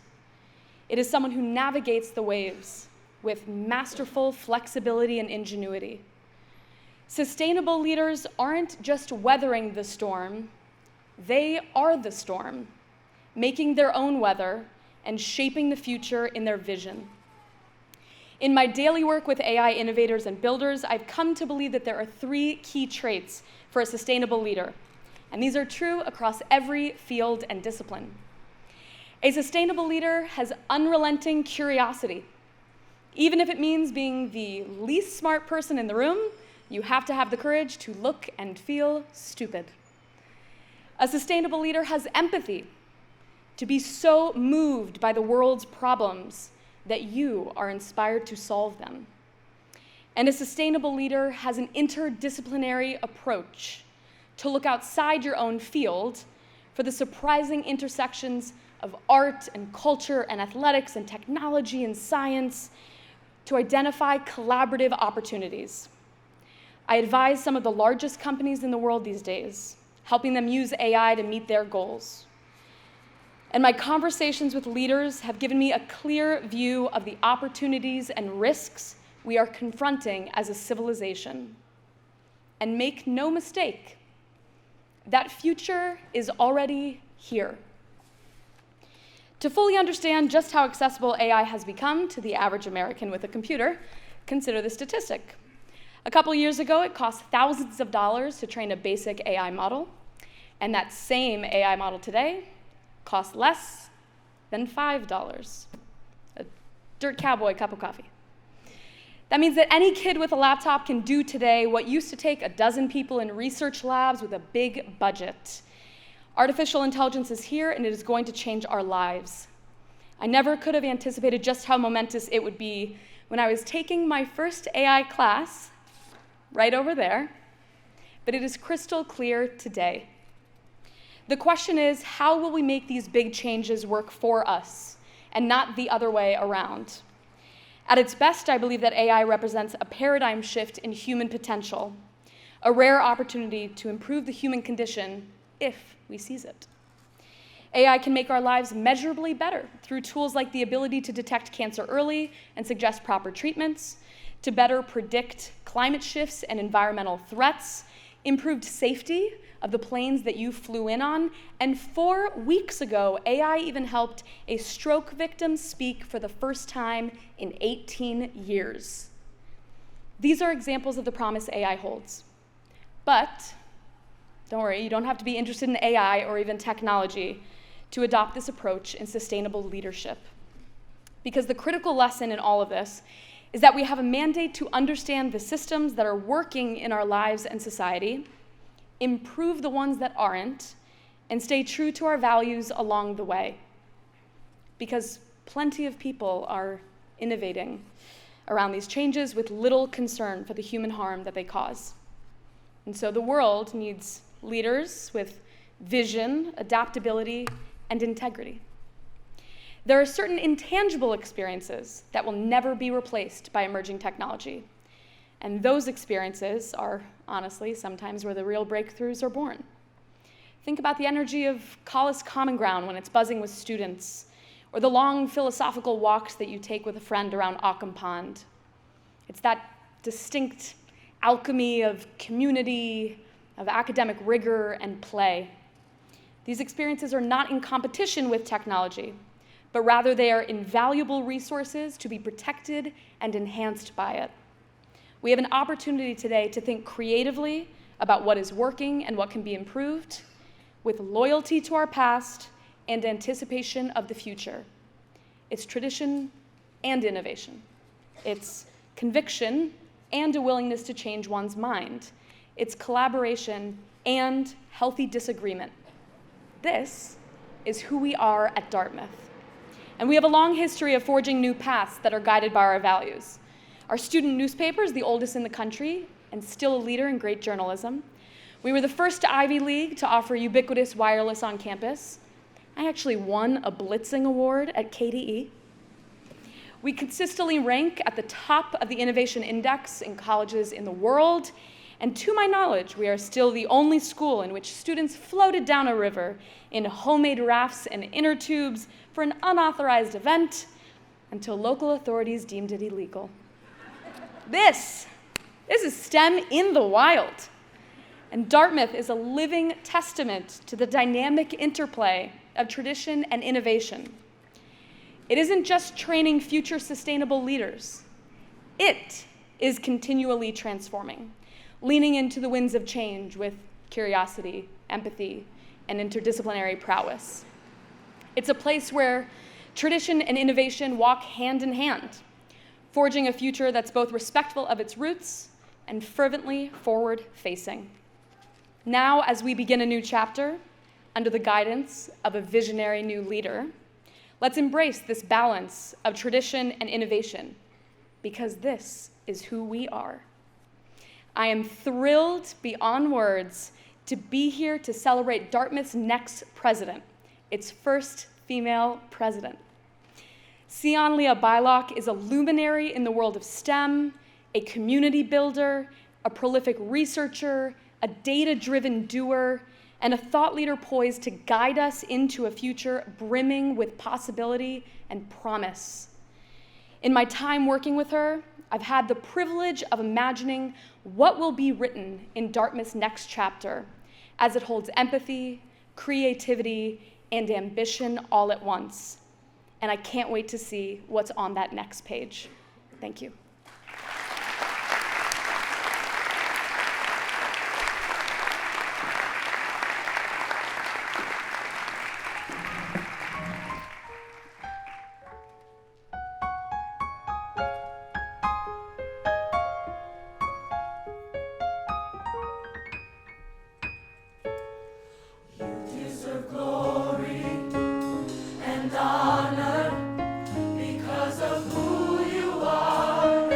It is someone who navigates the waves with masterful flexibility and ingenuity. Sustainable leaders aren't just weathering the storm, they are the storm, making their own weather and shaping the future in their vision. In my daily work with AI innovators and builders, I've come to believe that there are 3 key traits for a sustainable leader, and these are true across every field and discipline. A sustainable leader has unrelenting curiosity. Even if it means being the least smart person in the room, you have to have the courage to look and feel stupid. A sustainable leader has empathy, to be so moved by the world's problems that you are inspired to solve them. And a sustainable leader has an interdisciplinary approach to look outside your own field for the surprising intersections of art and culture and athletics and technology and science to identify collaborative opportunities. I advise some of the largest companies in the world these days, helping them use AI to meet their goals. And my conversations with leaders have given me a clear view of the opportunities and risks we are confronting as a civilization. And make no mistake, that future is already here. To fully understand just how accessible AI has become to the average American with a computer, consider this statistic. A couple years ago, it cost thousands of dollars to train a basic AI model, and that same AI model today costs less than $5. A dirt cowboy cup of coffee. That means that any kid with a laptop can do today what used to take a dozen people in research labs with a big budget. Artificial intelligence is here, and it is going to change our lives. I never could have anticipated just how momentous it would be when I was taking my first AI class, right over there, but it is crystal clear today. The question is, how will we make these big changes work for us, and not the other way around. At its best, I believe that AI represents a paradigm shift in human potential, a rare opportunity to improve the human condition if we seize it. AI can make our lives measurably better through tools like the ability to detect cancer early and suggest proper treatments, to better predict climate shifts and environmental threats, improved safety of the planes that you flew in on, and 4 weeks ago, AI even helped a stroke victim speak for the first time in 18 years. These are examples of the promise AI holds. But don't worry, you don't have to be interested in AI or even technology to adopt this approach in sustainable leadership. Because the critical lesson in all of this is that we have a mandate to understand the systems that are working in our lives and society, improve the ones that aren't, and stay true to our values along the way. Because plenty of people are innovating around these changes with little concern for the human harm that they cause. And so the world needs leaders with vision, adaptability, and integrity. There are certain intangible experiences that will never be replaced by emerging technology. And those experiences are, honestly, sometimes where the real breakthroughs are born. Think about the energy of Collis Common Ground when it's buzzing with students, or the long philosophical walks that you take with a friend around Occam Pond. It's that distinct alchemy of community, of academic rigor and play. These experiences are not in competition with technology, but rather they are invaluable resources to be protected and enhanced by it. We have an opportunity today to think creatively about what is working and what can be improved, with loyalty to our past and anticipation of the future. It's tradition and innovation. It's conviction and a willingness to change one's mind. It's collaboration and healthy disagreement. This is who we are at Dartmouth. And we have a long history of forging new paths that are guided by our values. Our student newspaper is the oldest in the country and still a leader in great journalism. We were the first Ivy League to offer ubiquitous wireless on campus. I actually won a Blitzing Award at KDE. We consistently rank at the top of the innovation index in colleges in the world. And to my knowledge, we are still the only school in which students floated down a river in homemade rafts and inner tubes for an unauthorized event until local authorities deemed it illegal. This is STEM in the wild. And Dartmouth is a living testament to the dynamic interplay of tradition and innovation. It isn't just training future sustainable leaders. It is continually transforming, leaning into the winds of change with curiosity, empathy, and interdisciplinary prowess. It's a place where tradition and innovation walk hand in hand, forging a future that's both respectful of its roots and fervently forward-facing. Now, as we begin a new chapter, under the guidance of a visionary new leader, let's embrace this balance of tradition and innovation, because this is who we are. I am thrilled beyond words to be here to celebrate Dartmouth's next president, its first female president. Sian Leah Beilock is a luminary in the world of STEM, a community builder, a prolific researcher, a data-driven doer, and a thought leader poised to guide us into a future brimming with possibility and promise. In my time working with her, I've had the privilege of imagining what will be written in Dartmouth's next chapter, as it holds empathy, creativity, and ambition all at once. And I can't wait to see what's on that next page. Thank you. Because of who you are.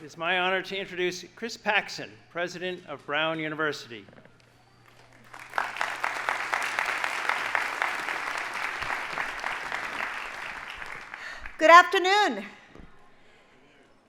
is my honor to introduce Chris Paxson, President of Brown University. Good afternoon.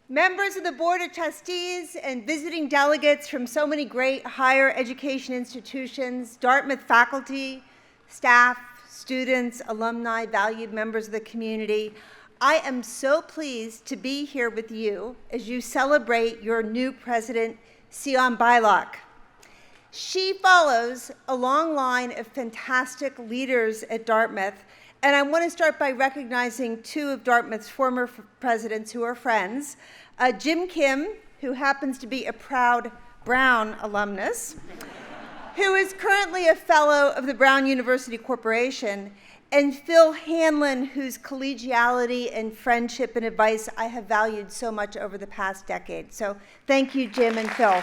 Members of the Board of Trustees and visiting delegates from so many great higher education institutions, Dartmouth faculty, staff, students, alumni, valued members of the community, I am so pleased to be here with you as you celebrate your new president, Sian Beilock. She follows a long line of fantastic leaders at Dartmouth, and I want to start by recognizing two of Dartmouth's former presidents who are friends. Jim Kim, who happens to be a proud Brown alumnus, who is currently a fellow of the Brown University Corporation, and Phil Hanlon, whose collegiality and friendship and advice I have valued so much over the past decade. So thank you, Jim and Phil.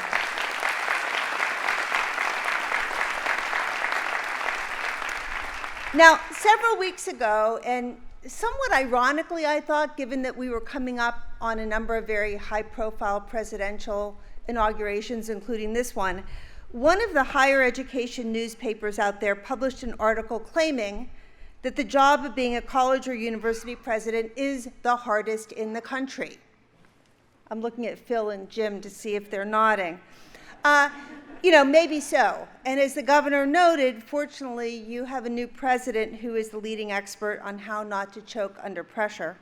Now, several weeks ago, and somewhat ironically, I thought, given that we were coming up on a number of very high-profile presidential inaugurations, including this one of the higher education newspapers out there published an article claiming that the job of being a college or university president is the hardest in the country. I'm looking at Phil and Jim to see if they're nodding. Maybe so. And as the governor noted, fortunately, you have a new president who is the leading expert on how not to choke under pressure.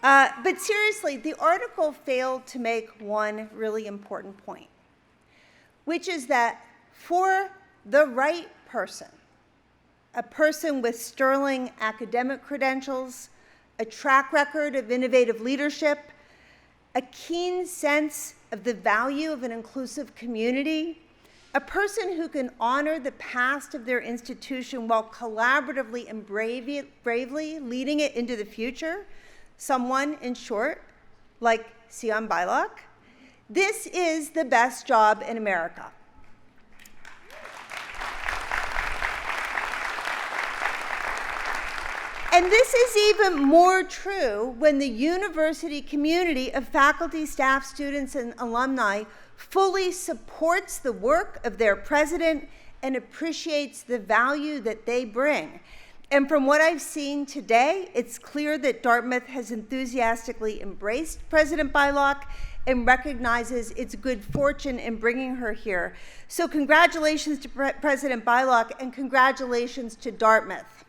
But seriously, the article failed to make one really important point, which is that for the right person, a person with sterling academic credentials, a track record of innovative leadership, a keen sense of the value of an inclusive community, a person who can honor the past of their institution while collaboratively and bravely leading it into the future, someone, in short, like Sian Beilock. This is the best job in America. And this is even more true when the university community of faculty, staff, students, and alumni fully supports the work of their president and appreciates the value that they bring. And from what I've seen today, it's clear that Dartmouth has enthusiastically embraced President Beilock and recognizes its good fortune in bringing her here. So congratulations to President Beilock, and congratulations to Dartmouth.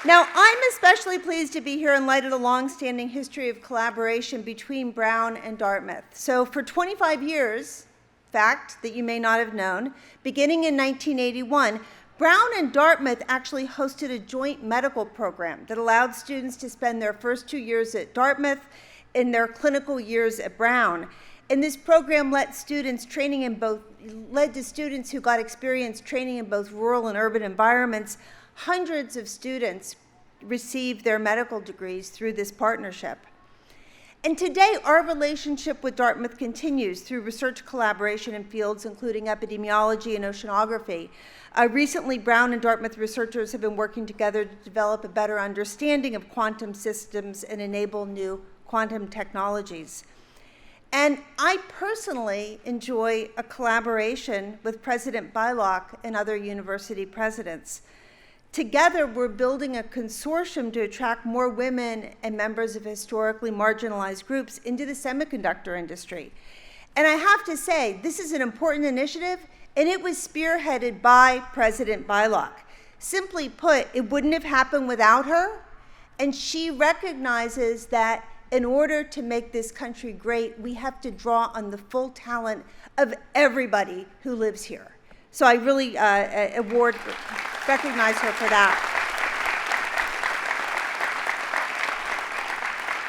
Now, I'm especially pleased to be here in light of the long-standing history of collaboration between Brown and Dartmouth. So for 25 years, fact that you may not have known, beginning in 1981, Brown and Dartmouth actually hosted a joint medical program that allowed students to spend their first 2 years at Dartmouth and their clinical years at Brown. And this program led to students who got experience training in both rural and urban environments. Hundreds of students received their medical degrees through this partnership. And today, our relationship with Dartmouth continues through research collaboration in fields including epidemiology and oceanography. Recently, Brown and Dartmouth researchers have been working together to develop a better understanding of quantum systems and enable new quantum technologies. And I personally enjoy a collaboration with President Beilock and other university presidents. Together, we're building a consortium to attract more women and members of historically marginalized groups into the semiconductor industry. And I have to say, this is an important initiative, and it was spearheaded by President Beilock. Simply put, it wouldn't have happened without her, and she recognizes that in order to make this country great, we have to draw on the full talent of everybody who lives here. So I really recognize her for that.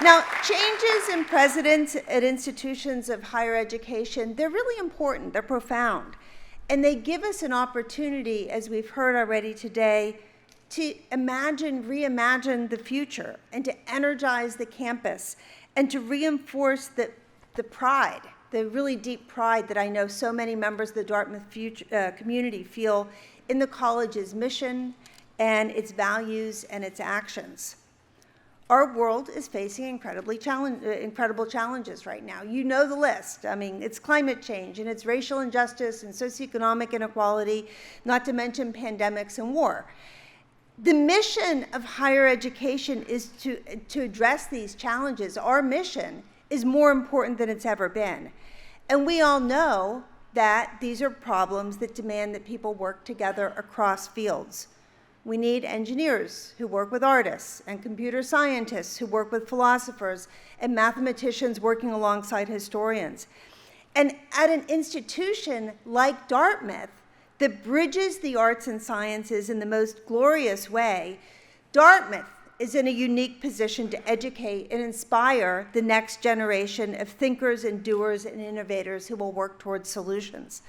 Now, changes in presidents at institutions of higher education, they're really important, they're profound. And they give us an opportunity, as we've heard already today, to reimagine the future, and to energize the campus, and to reinforce the pride, the really deep pride that I know so many members of the Dartmouth community feel in the college's mission and its values and its actions. Our world is facing incredible challenges right now. You know the list. I mean, it's climate change, and it's racial injustice and socioeconomic inequality, not to mention pandemics and war. The mission of higher education is to address these challenges. Our mission is more important than it's ever been. And we all know that these are problems that demand that people work together across fields. We need engineers who work with artists, and computer scientists who work with philosophers, and mathematicians working alongside historians. And at an institution like Dartmouth that bridges the arts and sciences in the most glorious way, Dartmouth is in a unique position to educate and inspire the next generation of thinkers and doers and innovators who will work towards solutions.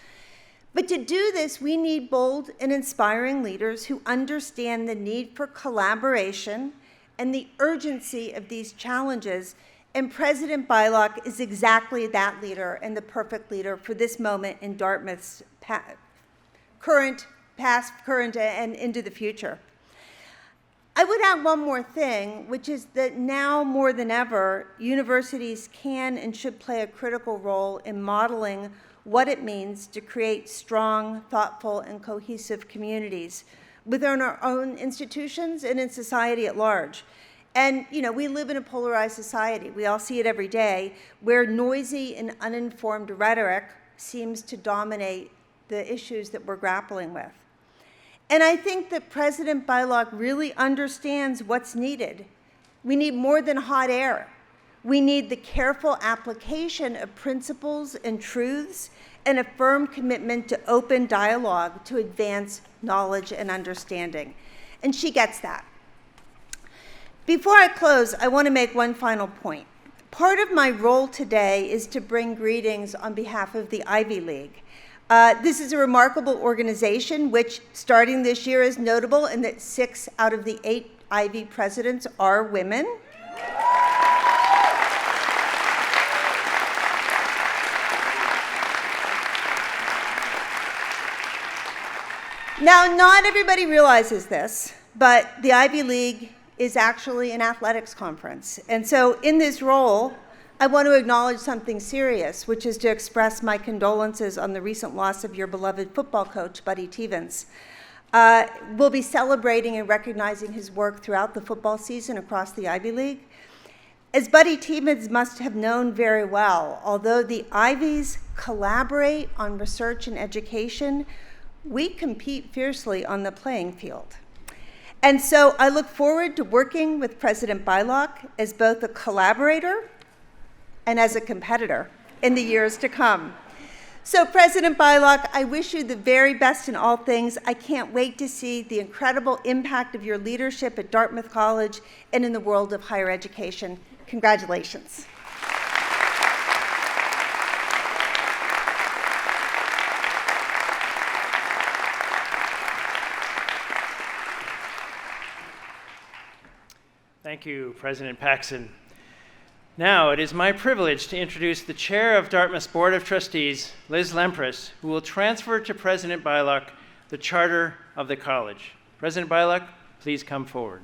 But to do this, we need bold and inspiring leaders who understand the need for collaboration and the urgency of these challenges. And President Beilock is exactly that leader and the perfect leader for this moment in Dartmouth's past, current, and into the future. I would add one more thing, which is that now more than ever, universities can and should play a critical role in modeling what it means to create strong, thoughtful, and cohesive communities within our own institutions and in society at large. And, you know, we live in a polarized society. We all see it every day, where noisy and uninformed rhetoric seems to dominate the issues that we're grappling with. And I think that President Beilock really understands what's needed. We need more than hot air. We need the careful application of principles and truths and a firm commitment to open dialogue to advance knowledge and understanding. And she gets that. Before I close, I want to make one final point. Part of my role today is to bring greetings on behalf of the Ivy League. This is a remarkable organization which, starting this year, is notable in that 6 out of the 8 Ivy presidents are women. Now, not everybody realizes this, but the Ivy League is actually an athletics conference. And so in this role, I want to acknowledge something serious, which is to express my condolences on the recent loss of your beloved football coach, Buddy Stevens. We'll be celebrating and recognizing his work throughout the football season across the Ivy League. As Buddy Stevens must have known very well, although the Ivies collaborate on research and education, we compete fiercely on the playing field. And so I look forward to working with President Beilock as both a collaborator and as a competitor in the years to come. So President Beilock, I wish you the very best in all things. I can't wait to see the incredible impact of your leadership at Dartmouth College and in the world of higher education. Congratulations. Thank you, President Paxson. Now, it is my privilege to introduce the chair of Dartmouth's Board of Trustees, Liz Lempres, who will transfer to President Beilock the charter of the college. President Beilock, please come forward.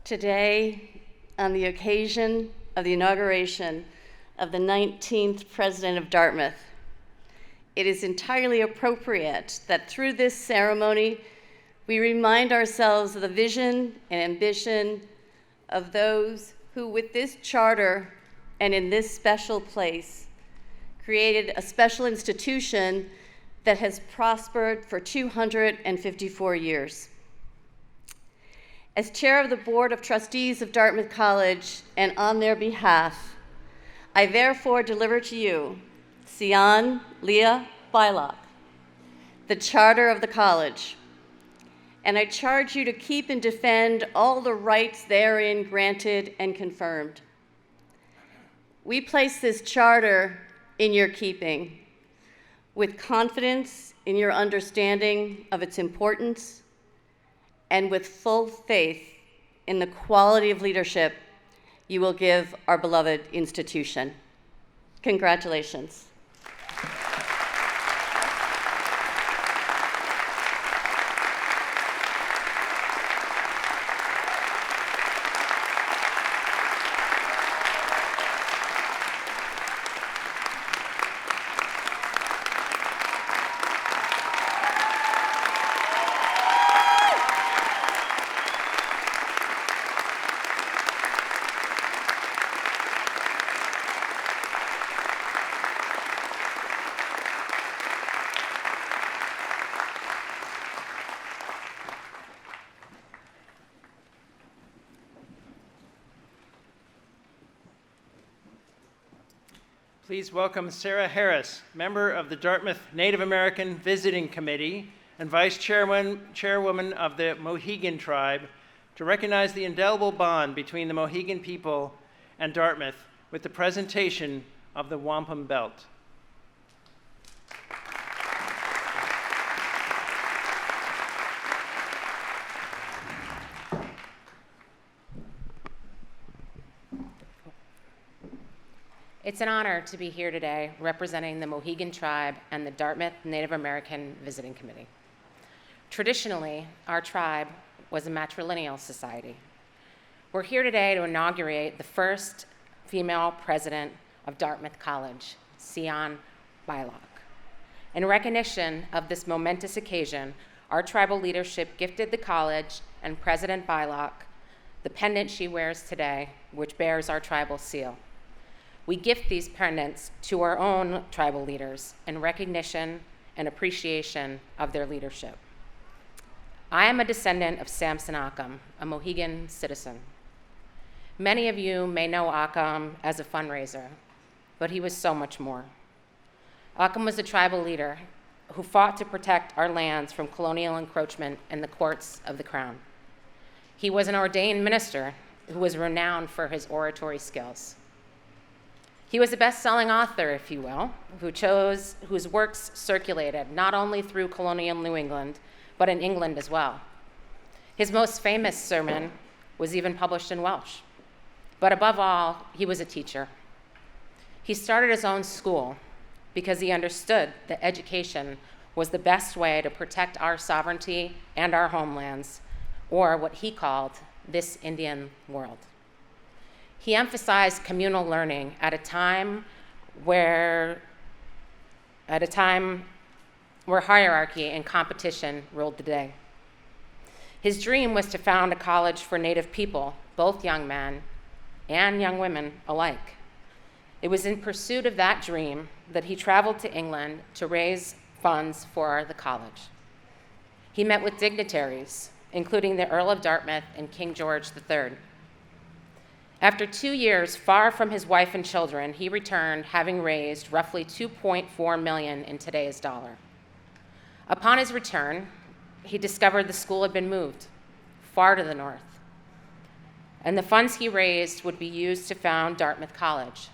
Today, on the occasion of the inauguration of the 19th president of Dartmouth, it is entirely appropriate that through this ceremony, we remind ourselves of the vision and ambition of those who, with this charter and in this special place, created a special institution that has prospered for 254 years. As chair of the Board of Trustees of Dartmouth College and on their behalf, I therefore deliver to you Sian Leah Beilock, the charter of the college, and I charge you to keep and defend all the rights therein granted and confirmed. We place this charter in your keeping with confidence in your understanding of its importance and with full faith in the quality of leadership you will give our beloved institution. Congratulations. Please welcome Sarah Harris, member of the Dartmouth Native American Visiting Committee and Vice Chairwoman of the Mohegan Tribe, to recognize the indelible bond between the Mohegan people and Dartmouth with the presentation of the wampum belt. It's an honor to be here today representing the Mohegan Tribe and the Dartmouth Native American Visiting Committee. Traditionally, our tribe was a matrilineal society. We're here today to inaugurate the first female president of Dartmouth College, Sian Leah Beilock. In recognition of this momentous occasion, our tribal leadership gifted the college and President Beilock the pendant she wears today, which bears our tribal seal. We gift these pendants to our own tribal leaders in recognition and appreciation of their leadership. I am a descendant of Samson Occam, a Mohegan citizen. Many of you may know Occam as a fundraiser, but he was so much more. Occam was a tribal leader who fought to protect our lands from colonial encroachment in the courts of the crown. He was an ordained minister who was renowned for his oratory skills. He was a best-selling author, if you will, whose works circulated not only through colonial New England, but in England as well. His most famous sermon was even published in Welsh. But above all, he was a teacher. He started his own school because he understood that education was the best way to protect our sovereignty and our homelands, or what he called this Indian world. He emphasized communal learning at a time where hierarchy and competition ruled the day. His dream was to found a college for Native people, both young men and young women alike. It was in pursuit of that dream that he traveled to England to raise funds for the college. He met with dignitaries, including the Earl of Dartmouth and King George III. After 2 years far from his wife and children, he returned having raised roughly $2.4 million in today's dollar. Upon his return, he discovered the school had been moved far to the north, and the funds he raised would be used to found Dartmouth College,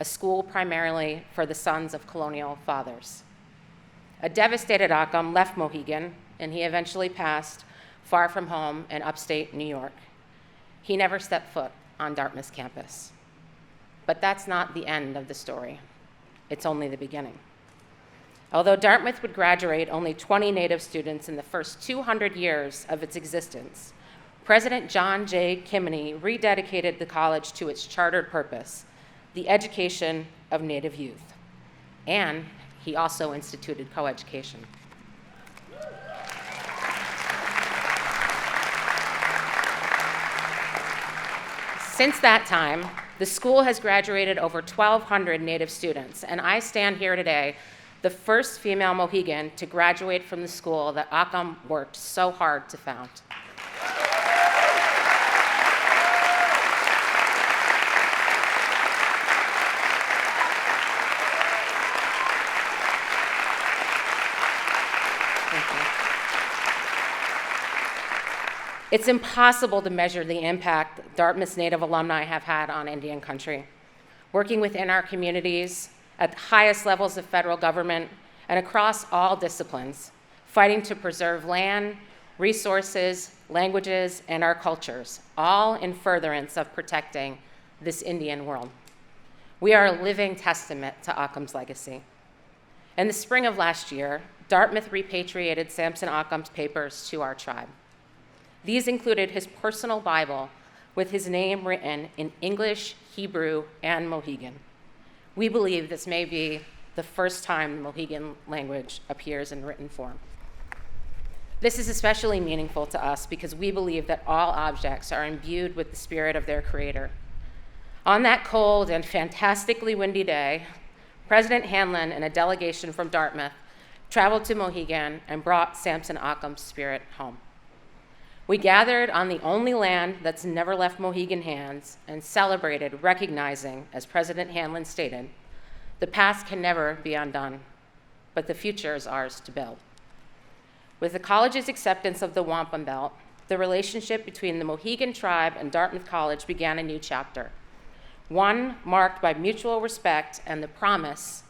a school primarily for the sons of colonial fathers. A devastated Occam left Mohegan, and he eventually passed far from home in upstate New York. He never stepped foot on Dartmouth's campus. But that's not the end of the story. It's only the beginning. Although Dartmouth would graduate only 20 Native students in the first 200 years of its existence, President John J. Kimney rededicated the college to its chartered purpose, the education of Native youth. And he also instituted coeducation. Since that time, the school has graduated over 1,200 Native students, and I stand here today, the first female Mohegan to graduate from the school that Occam worked so hard to found. It's impossible to measure the impact Dartmouth's Native alumni have had on Indian country. working within our communities at the highest levels of federal government and across all disciplines, fighting to preserve land, resources, languages, and our cultures, all in furtherance of protecting this Indian world. We are a living testament to Occam's legacy. In the spring of last year, Dartmouth repatriated Samson Occam's papers to our tribe. These included his personal Bible with his name written in English, Hebrew, and Mohegan. We believe this may be the first time the Mohegan language appears in written form. This is especially meaningful to us because we believe that all objects are imbued with the spirit of their creator. On that cold and fantastically windy day, President Hanlon and a delegation from Dartmouth traveled to Mohegan and brought Samson Occam's spirit home. We gathered on the only land that's never left Mohegan hands and celebrated, recognizing, as President Hanlon stated, the past can never be undone, but the future is ours to build. With the college's acceptance of the wampum belt, the relationship between the Mohegan tribe and Dartmouth College began a new chapter, one marked by mutual respect and the promise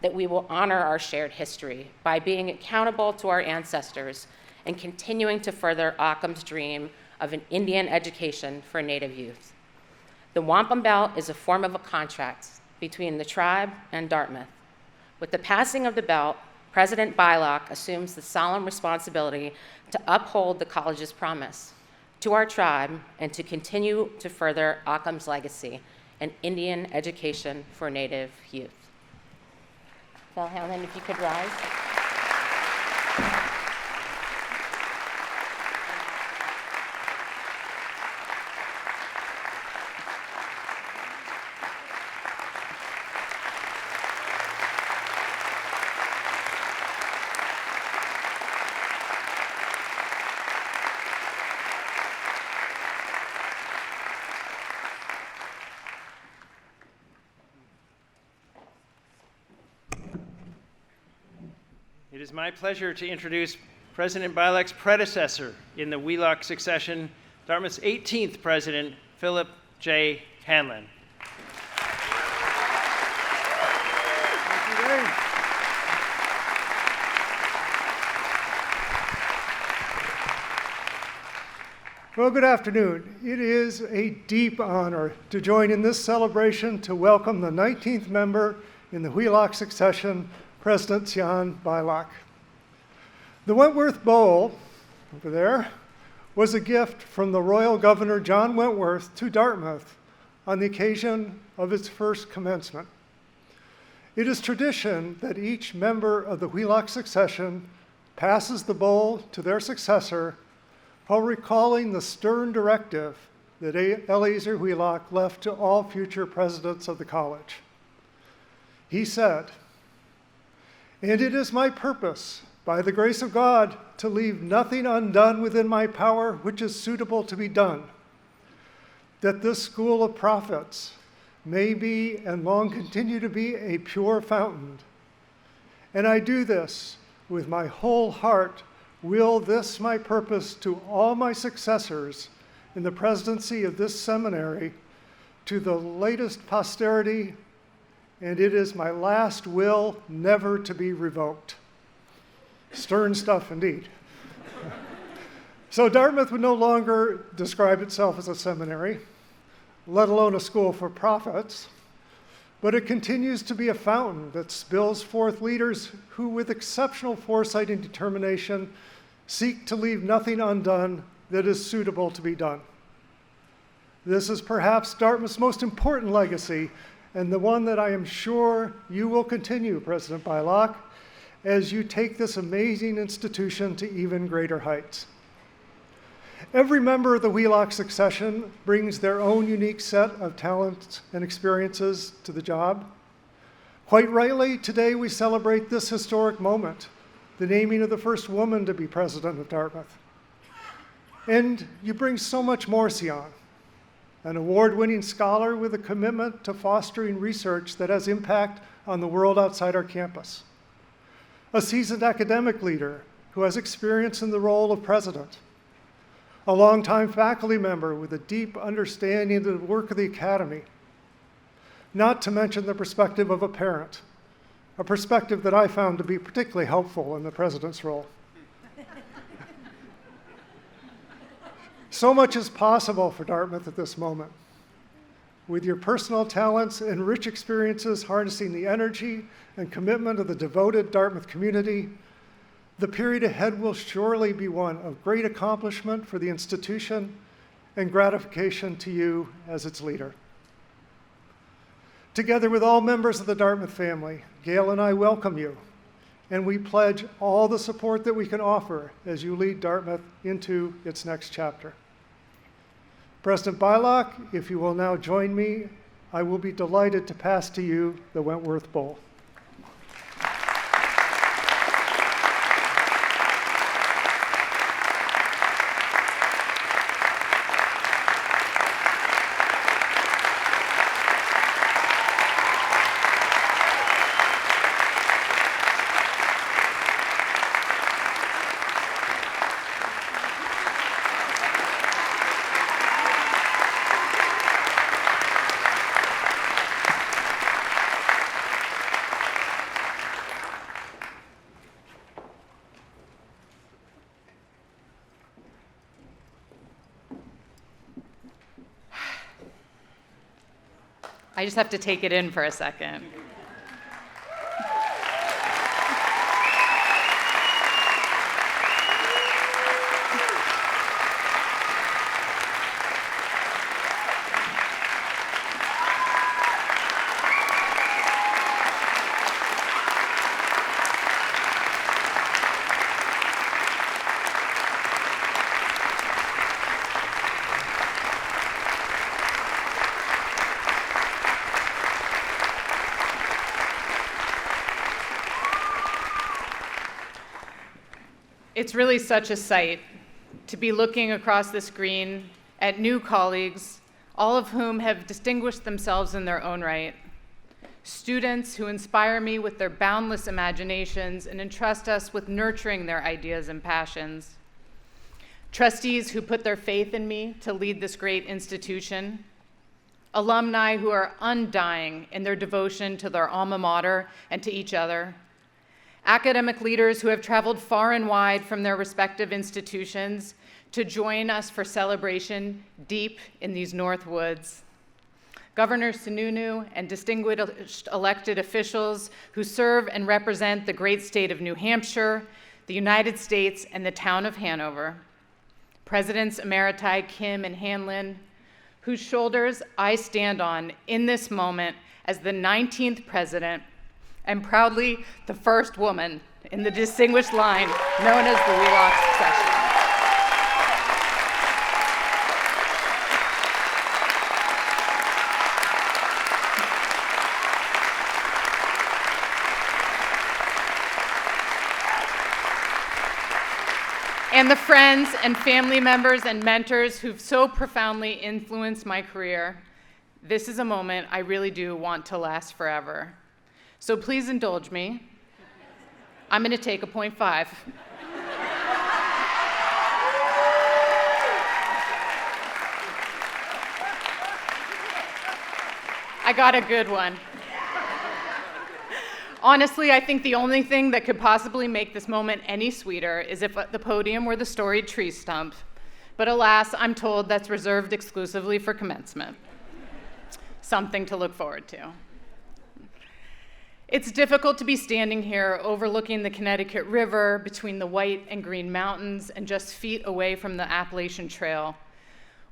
that we will honor our shared history by being accountable to our ancestors and continuing to further Occam's dream of an Indian education for Native youth. The wampum belt is a form of a contract between the tribe and Dartmouth. With the passing of the belt, President Beilock assumes the solemn responsibility to uphold the college's promise to our tribe and to continue to further Occam's legacy, an Indian education for Native youth. Phil Hanlon, if you could rise. It is my pleasure to introduce President Beilock's predecessor in the Wheelock succession, Dartmouth's 18th president, Philip J. Hanlon. Thank you, Dave. Well, good afternoon. It is a deep honor to join in this celebration to welcome the 19th member in the Wheelock succession, President Sian Beilock. The Wentworth Bowl, over there, was a gift from the Royal Governor John Wentworth to Dartmouth on the occasion of its first commencement. It is tradition that each member of the Wheelock succession passes the bowl to their successor while recalling the stern directive that Eleazar Wheelock left to all future presidents of the college. He said, "And it is my purpose, by the grace of God, to leave nothing undone within my power which is suitable to be done, that this school of prophets may be and long continue to be a pure fountain. And I do this with my whole heart, will this my purpose to all my successors in the presidency of this seminary, to the latest posterity, and it is my last will never to be revoked." Stern stuff indeed. So Dartmouth would no longer describe itself as a seminary, let alone a school for prophets, but it continues to be a fountain that spills forth leaders who, with exceptional foresight and determination, seek to leave nothing undone that is suitable to be done. This is perhaps Dartmouth's most important legacy, and the one that I am sure you will continue, President Beilock, as you take this amazing institution to even greater heights. Every member of the Wheelock succession brings their own unique set of talents and experiences to the job. Quite rightly, today we celebrate this historic moment, the naming of the first woman to be president of Dartmouth. And you bring so much more, Sian, an award-winning scholar with a commitment to fostering research that has impact on the world outside our campus, a seasoned academic leader who has experience in the role of president, a longtime faculty member with a deep understanding of the work of the academy, not to mention the perspective of a parent, a perspective that I found to be particularly helpful in the president's role. So much is possible for Dartmouth at this moment. With your personal talents and rich experiences harnessing the energy and commitment of the devoted Dartmouth community, the period ahead will surely be one of great accomplishment for the institution and gratification to you as its leader. Together with all members of the Dartmouth family, Gail and I welcome you, and we pledge all the support that we can offer as you lead Dartmouth into its next chapter. President Beilock, if you will now join me, I will be delighted to pass to you the Wentworth Bowl. I just have to take it in for a second. It's really such a sight to be looking across the screen at new colleagues, all of whom have distinguished themselves in their own right. Students who inspire me with their boundless imaginations and entrust us with nurturing their ideas and passions. Trustees who put their faith in me to lead this great institution. Alumni who are undying in their devotion to their alma mater and to each other. Academic leaders who have traveled far and wide from their respective institutions to join us for celebration deep in these North Woods. Governor Sununu and distinguished elected officials who serve and represent the great state of New Hampshire, the United States, and the town of Hanover. Presidents Emeriti Kim and Hanlon, whose shoulders I stand on in this moment as the 19th president and proudly the first woman in the distinguished line known as the Wheelock Succession. And the friends and family members and mentors who've so profoundly influenced my career, this is a moment I really do want to last forever. So please indulge me. I'm going to take a 0.5. I got a good one. Honestly, I think the only thing that could possibly make this moment any sweeter is if the podium were the storied tree stump. But alas, I'm told that's reserved exclusively for commencement. Something to look forward to. It's difficult to be standing here overlooking the Connecticut River between the White and Green Mountains and just feet away from the Appalachian Trail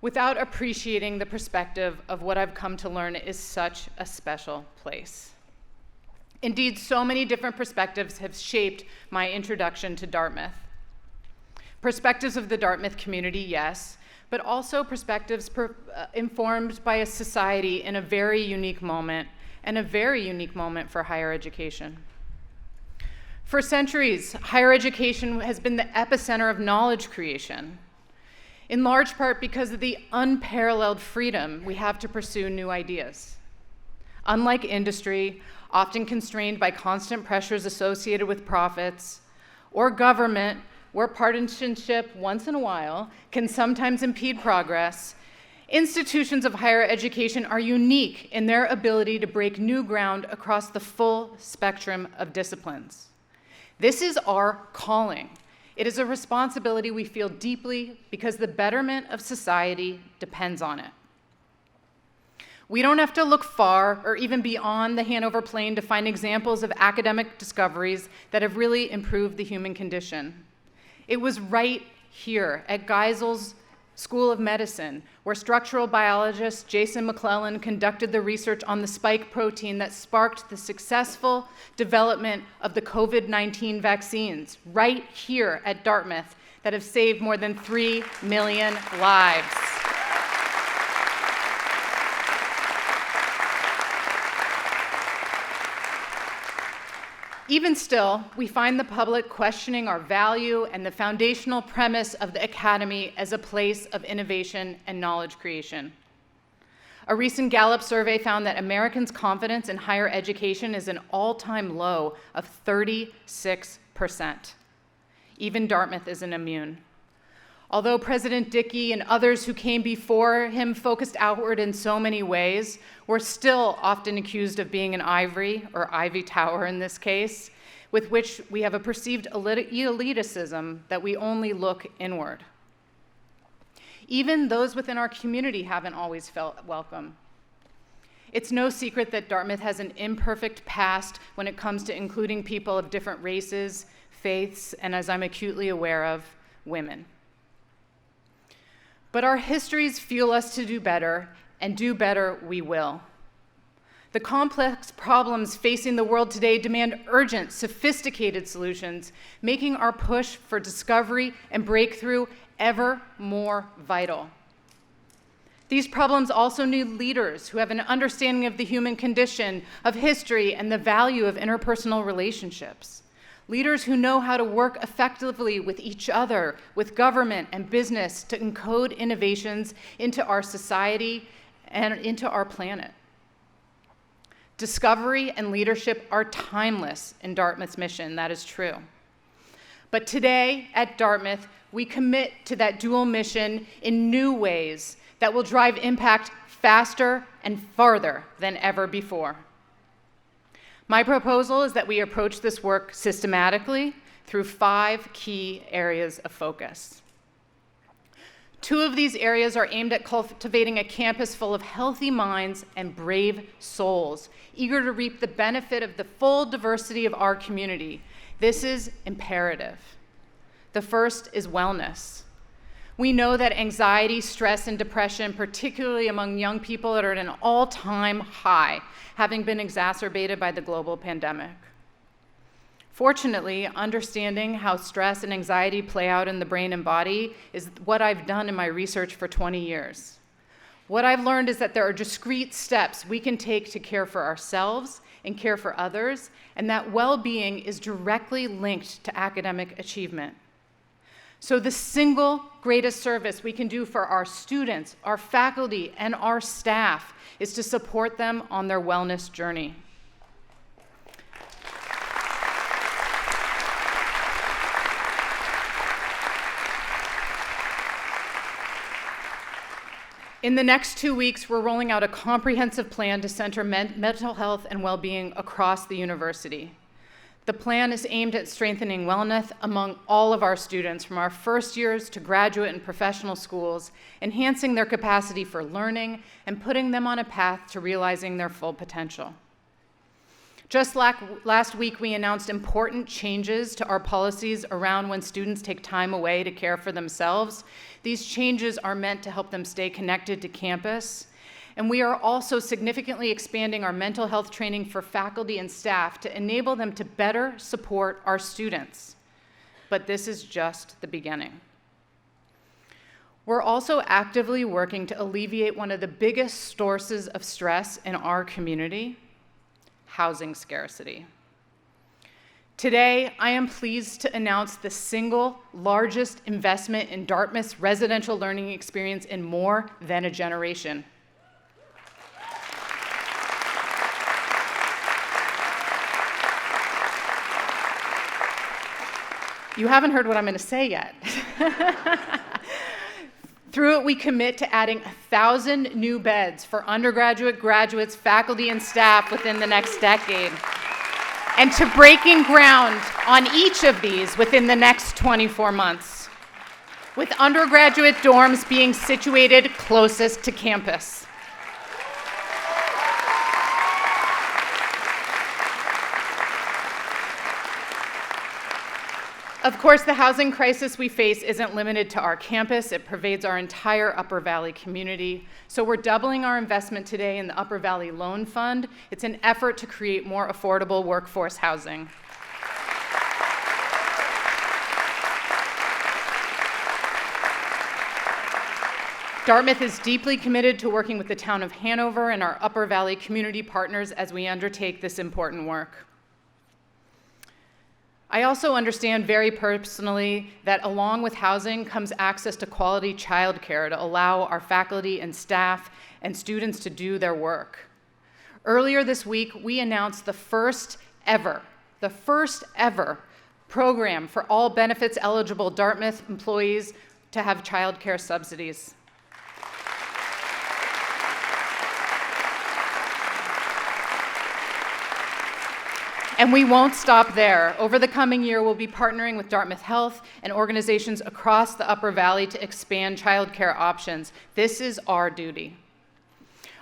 without appreciating the perspective of what I've come to learn is such a special place. Indeed, so many different perspectives have shaped my introduction to Dartmouth. Perspectives of the Dartmouth community, yes, but also perspectives informed by a society in a very unique moment, and a very unique moment for higher education. For centuries, higher education has been the epicenter of knowledge creation, in large part because of the unparalleled freedom we have to pursue new ideas. Unlike industry, often constrained by constant pressures associated with profits, or government, where partisanship once in a while can sometimes impede progress, Institutions of higher education are unique in their ability to break new ground across the full spectrum of disciplines. This is our calling. It is a responsibility we feel deeply because the betterment of society depends on it. We don't have to look far or even beyond the Hanover Plain to find examples of academic discoveries that have really improved the human condition. It was right here at Geisel's School of Medicine, where structural biologist Jason McClellan conducted the research on the spike protein that sparked the successful development of the COVID-19 vaccines, right here at Dartmouth, that have saved more than 3 million lives. Even still, we find the public questioning our value and the foundational premise of the Academy as a place of innovation and knowledge creation. A recent Gallup survey found that Americans' confidence in higher education is an all-time low of 36%. Even Dartmouth isn't immune. Although President Dickey and others who came before him focused outward in so many ways, we're still often accused of being an ivory, or ivy tower in this case, with which we have a perceived elitism that we only look inward. Even those within our community haven't always felt welcome. It's no secret that Dartmouth has an imperfect past when it comes to including people of different races, faiths, and, as I'm acutely aware of, women. But our histories fuel us to do better, and do better we will. The complex problems facing the world today demand urgent, sophisticated solutions, making our push for discovery and breakthrough ever more vital. These problems also need leaders who have an understanding of the human condition, of history, and the value of interpersonal relationships. Leaders who know how to work effectively with each other, with government and business to encode innovations into our society and into our planet. Discovery and leadership are timeless in Dartmouth's mission, that is true. But today at Dartmouth, we commit to that dual mission in new ways that will drive impact faster and farther than ever before. My proposal is that we approach this work systematically through 5 key areas of focus. 2 of these areas are aimed at cultivating a campus full of healthy minds and brave souls, eager to reap the benefit of the full diversity of our community. This is imperative. The first is wellness. We know that anxiety, stress, and depression, particularly among young people, are at an all-time high, having been exacerbated by the global pandemic. Fortunately, understanding how stress and anxiety play out in the brain and body is what I've done in my research for 20 years. What I've learned is that there are discrete steps we can take to care for ourselves and care for others, and that well-being is directly linked to academic achievement. So the single greatest service we can do for our students, our faculty, and our staff is to support them on their wellness journey. In the next 2 weeks, we're rolling out a comprehensive plan to center mental health and well-being across the university. The plan is aimed at strengthening wellness among all of our students, from our first years to graduate and professional schools, enhancing their capacity for learning and putting them on a path to realizing their full potential. Just last week, we announced important changes to our policies around when students take time away to care for themselves. These changes are meant to help them stay connected to campus. And we are also significantly expanding our mental health training for faculty and staff to enable them to better support our students. But this is just the beginning. We're also actively working to alleviate one of the biggest sources of stress in our community: housing scarcity. Today, I am pleased to announce the single largest investment in Dartmouth's residential learning experience in more than a generation. You haven't heard what I'm going to say yet. Through it, we commit to adding 1,000 new beds for undergraduate, graduates, faculty, and staff within the next decade, and to breaking ground on each of these within the next 24 months, with undergraduate dorms being situated closest to campus. Of course, the housing crisis we face isn't limited to our campus. It pervades our entire Upper Valley community. So we're doubling our investment today in the Upper Valley Loan Fund. It's an effort to create more affordable workforce housing. Dartmouth is deeply committed to working with the town of Hanover and our Upper Valley community partners as we undertake this important work. I also understand very personally that along with housing comes access to quality childcare to allow our faculty and staff and students to do their work. Earlier this week, we announced the first ever program for all benefits eligible Dartmouth employees to have childcare subsidies. And we won't stop there. Over the coming year, we'll be partnering with Dartmouth Health and organizations across the Upper Valley to expand childcare options. This is our duty.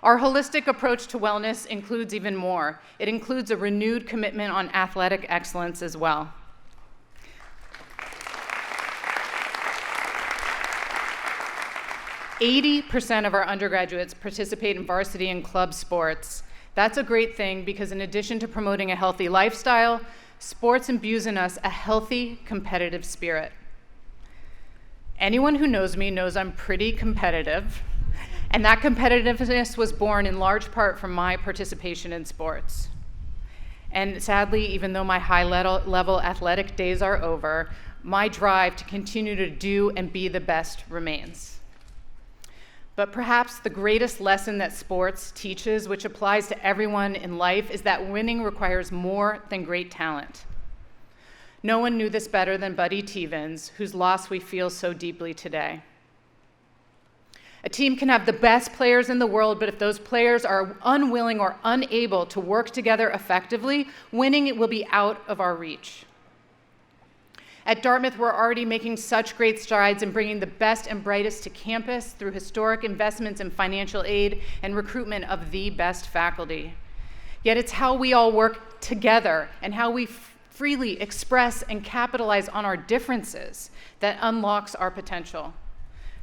Our holistic approach to wellness includes even more. It includes a renewed commitment on athletic excellence as well. "80% of our undergraduates participate in varsity and club sports. That's a great thing because in addition to promoting a healthy lifestyle, sports imbues in us a healthy, competitive spirit. Anyone who knows me knows I'm pretty competitive, and that competitiveness was born in large part from my participation in sports. And sadly, even though my high-level athletic days are over, my drive to continue to do and be the best remains. But perhaps the greatest lesson that sports teaches, which applies to everyone in life, is that winning requires more than great talent. No one knew this better than Buddy Tevens, whose loss we feel so deeply today. A team can have the best players in the world, but if those players are unwilling or unable to work together effectively, winning will be out of our reach. At Dartmouth, we're already making such great strides in bringing the best and brightest to campus through historic investments in financial aid and recruitment of the best faculty. Yet it's how we all work together and how we freely express and capitalize on our differences that unlocks our potential.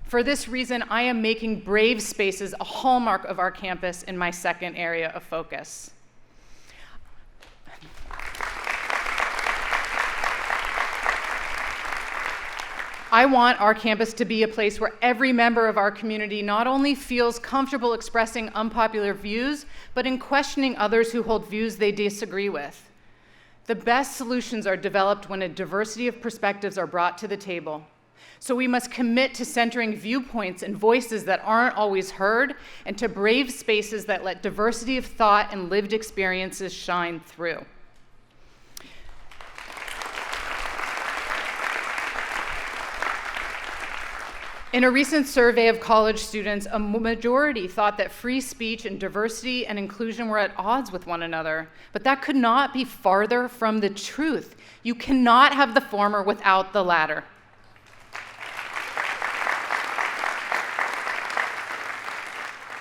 For this reason, I am making brave spaces a hallmark of our campus in my second area of focus. I want our campus to be a place where every member of our community not only feels comfortable expressing unpopular views, but in questioning others who hold views they disagree with. The best solutions are developed when a diversity of perspectives are brought to the table. So we must commit to centering viewpoints and voices that aren't always heard, and to brave spaces that let diversity of thought and lived experiences shine through. In a recent survey of college students, a majority thought that free speech and diversity and inclusion were at odds with one another. But that could not be farther from the truth. You cannot have the former without the latter.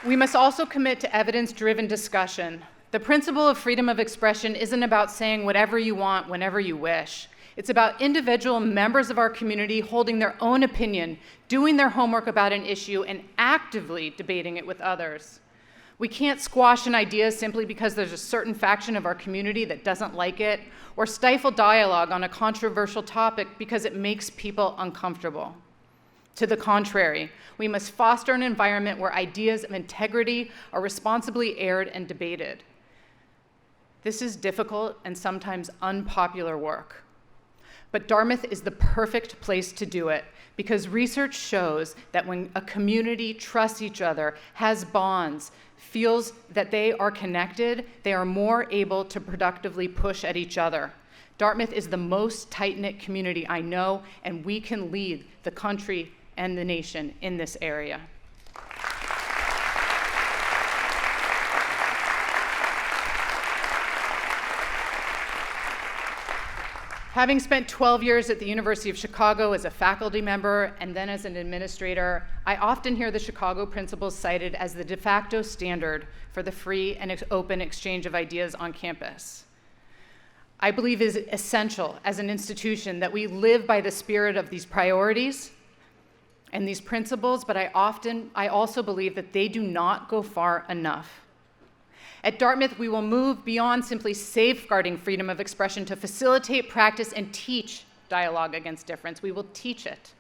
We must also commit to evidence-driven discussion. The principle of freedom of expression isn't about saying whatever you want whenever you wish. It's about individual members of our community holding their own opinion, doing their homework about an issue, and actively debating it with others. We can't squash an idea simply because there's a certain faction of our community that doesn't like it, or stifle dialogue on a controversial topic because it makes people uncomfortable. To the contrary, we must foster an environment where ideas of integrity are responsibly aired and debated. This is difficult and sometimes unpopular work. But Dartmouth is the perfect place to do it because research shows that when a community trusts each other, has bonds, feels that they are connected, they are more able to productively push at each other. Dartmouth is the most tight-knit community I know, and we can lead the country and the nation in this area. Having spent 12 years at the University of Chicago as a faculty member and then as an administrator, I often hear the Chicago principles cited as the de facto standard for the free and open exchange of ideas on campus. I believe it is essential as an institution that we live by the spirit of these priorities and these principles, but I also believe that they do not go far enough. At Dartmouth, we will move beyond simply safeguarding freedom of expression to facilitate, practice, and teach dialogue against difference. We will teach it.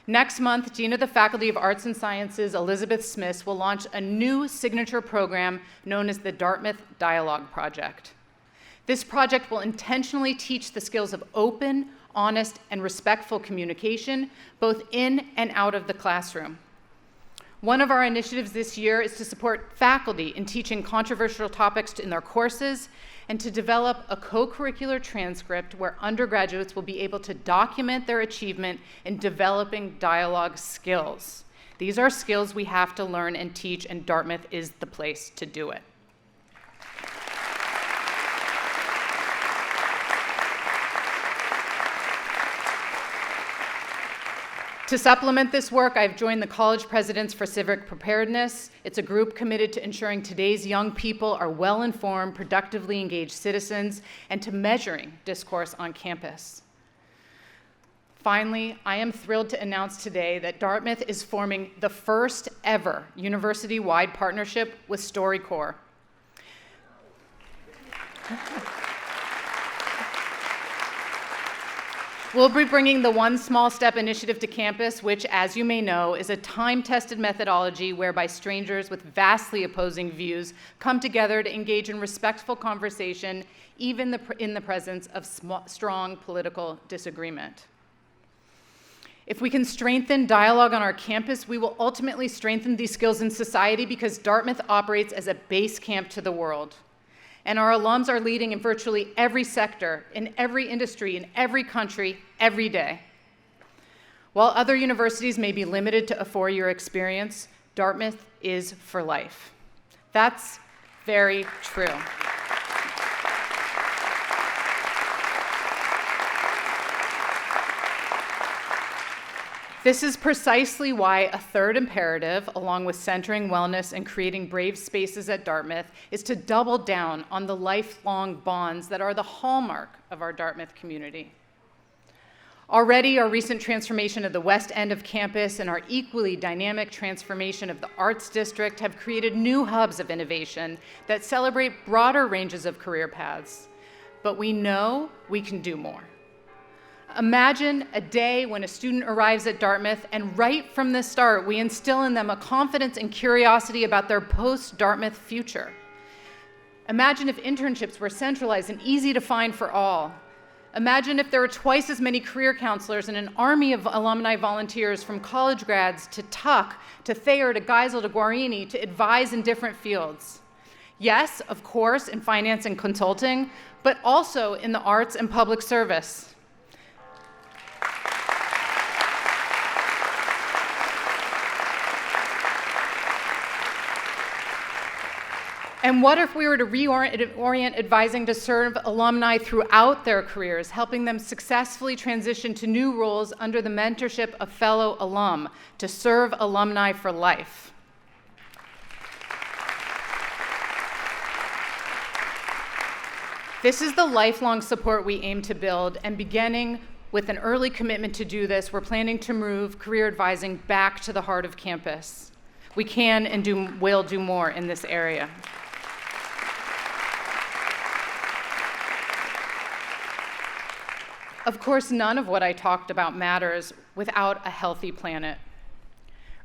Next month, Dean of the Faculty of Arts and Sciences, Elizabeth Smith, will launch a new signature program known as the Dartmouth Dialogue Project. This project will intentionally teach the skills of open, honest, and respectful communication, both in and out of the classroom. One of our initiatives this year is to support faculty in teaching controversial topics in their courses and to develop a co-curricular transcript where undergraduates will be able to document their achievement in developing dialogue skills. These are skills we have to learn and teach, and Dartmouth is the place to do it. To supplement this work, I've joined the College Presidents for Civic Preparedness. It's a group committed to ensuring today's young people are well-informed, productively engaged citizens, and to measuring discourse on campus. Finally, I am thrilled to announce today that Dartmouth is forming the first ever university-wide partnership with StoryCorps. We'll be bringing the One Small Step initiative to campus, which, as you may know, is a time-tested methodology whereby strangers with vastly opposing views come together to engage in respectful conversation, even in the presence of strong political disagreement. If we can strengthen dialogue on our campus, we will ultimately strengthen these skills in society because Dartmouth operates as a base camp to the world. And our alums are leading in virtually every sector, in every industry, in every country, every day. While other universities may be limited to a 4-year experience, Dartmouth is for life. That's very true. This is precisely why a third imperative, along with centering wellness and creating brave spaces at Dartmouth, is to double down on the lifelong bonds that are the hallmark of our Dartmouth community. Already, our recent transformation of the west end of campus and our equally dynamic transformation of the Arts District have created new hubs of innovation that celebrate broader ranges of career paths. But we know we can do more. Imagine a day when a student arrives at Dartmouth and right from the start, we instill in them a confidence and curiosity about their post-Dartmouth future. Imagine if internships were centralized and easy to find for all. Imagine if there were twice as many career counselors and an army of alumni volunteers from college grads to Tuck, to Thayer, to Geisel, to Guarini, to advise in different fields. Yes, of course, in finance and consulting, but also in the arts and public service. And what if we were to reorient advising to serve alumni throughout their careers, helping them successfully transition to new roles under the mentorship of fellow alum, to serve alumni for life? This is the lifelong support we aim to build, and beginning with an early commitment to do this, we're planning to move career advising back to the heart of campus. We can and will do more in this area. Of course, none of what I talked about matters without a healthy planet.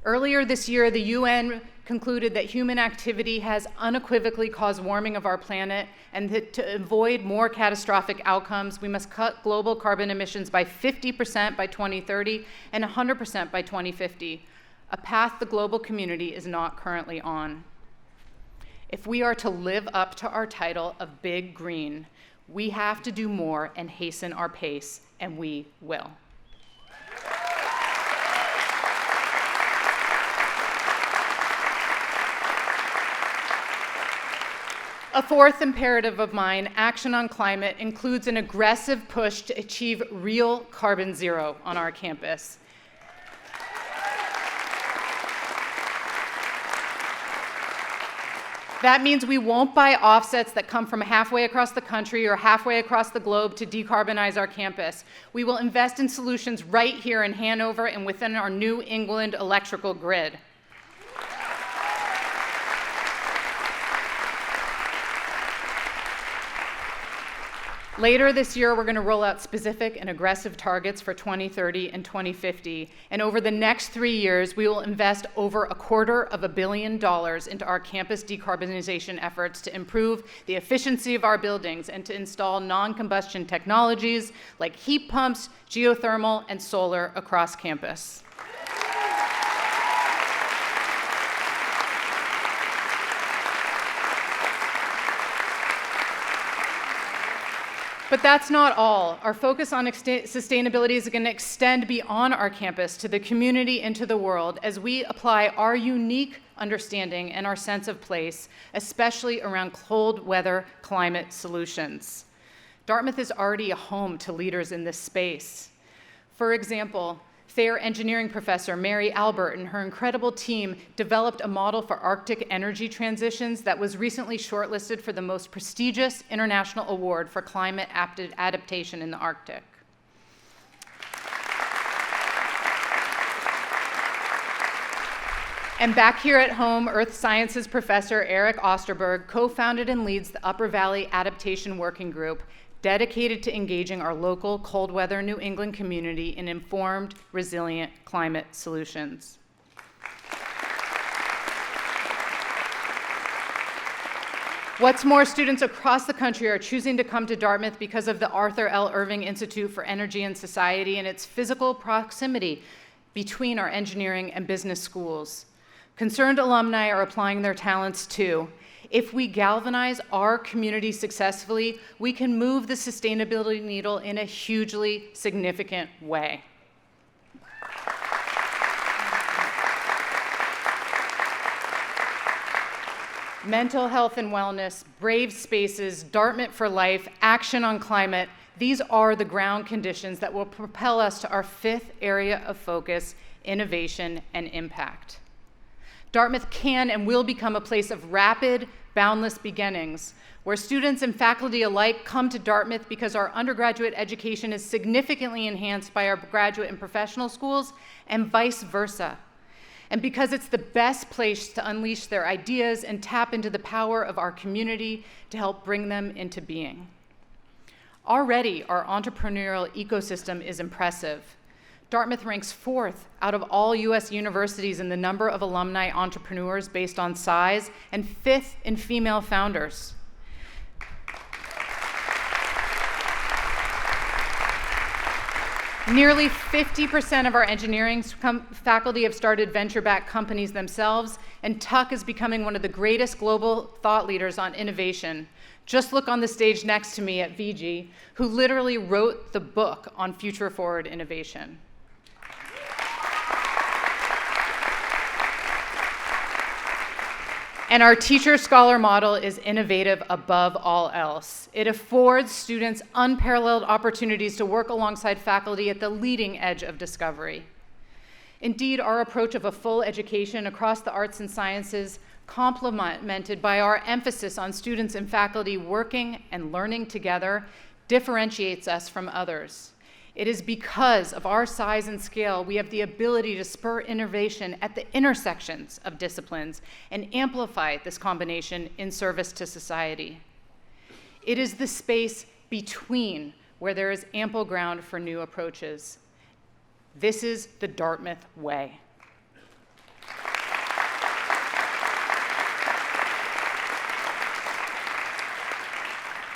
Earlier this year, the UN concluded that human activity has unequivocally caused warming of our planet, and that to avoid more catastrophic outcomes, we must cut global carbon emissions by 50% by 2030 and 100% by 2050, a path the global community is not currently on. If we are to live up to our title of Big Green, we have to do more and hasten our pace, and we will. A fourth imperative of mine, action on climate, includes an aggressive push to achieve real carbon zero on our campus. That means we won't buy offsets that come from halfway across the country or halfway across the globe to decarbonize our campus. We will invest in solutions right here in Hanover and within our New England electrical grid. Later this year, we're going to roll out specific and aggressive targets for 2030 and 2050. And over the next 3 years, we will invest over $250 million into our campus decarbonization efforts to improve the efficiency of our buildings and to install non-combustion technologies like heat pumps, geothermal, and solar across campus. But that's not all. Our focus on sustainability is going to extend beyond our campus to the community and to the world as we apply our unique understanding and our sense of place, especially around cold weather climate solutions. Dartmouth is already a home to leaders in this space. For example, Thayer engineering professor Mary Albert and her incredible team developed a model for Arctic energy transitions that was recently shortlisted for the most prestigious international award for climate adaptation in the Arctic. And back here at home, Earth Sciences professor Eric Osterberg co-founded and leads the Upper Valley Adaptation Working Group, dedicated to engaging our local cold weather New England community in informed, resilient climate solutions. What's more, students across the country are choosing to come to Dartmouth because of the Arthur L. Irving Institute for Energy and Society and its physical proximity between our engineering and business schools. Concerned alumni are applying their talents too. If we galvanize our community successfully, we can move the sustainability needle in a hugely significant way. Mental health and wellness, brave spaces, Dartmouth for life, action on climate, these are the ground conditions that will propel us to our fifth area of focus, innovation and impact. Dartmouth can and will become a place of rapid, boundless beginnings, where students and faculty alike come to Dartmouth because our undergraduate education is significantly enhanced by our graduate and professional schools, and vice versa. And because it's the best place to unleash their ideas and tap into the power of our community to help bring them into being. Already, our entrepreneurial ecosystem is impressive. Dartmouth ranks 4th out of all US universities in the number of alumni entrepreneurs based on size, and 5th in female founders. Nearly 50% of our engineering faculty have started venture-backed companies themselves, and Tuck is becoming one of the greatest global thought leaders on innovation. Just look on the stage next to me at VG, who literally wrote the book on future forward innovation. And our teacher-scholar model is innovative above all else. It affords students unparalleled opportunities to work alongside faculty at the leading edge of discovery. Indeed, our approach of a full education across the arts and sciences, complemented by our emphasis on students and faculty working and learning together, differentiates us from others. It is because of our size and scale we have the ability to spur innovation at the intersections of disciplines and amplify this combination in service to society. It is the space between where there is ample ground for new approaches. This is the Dartmouth way.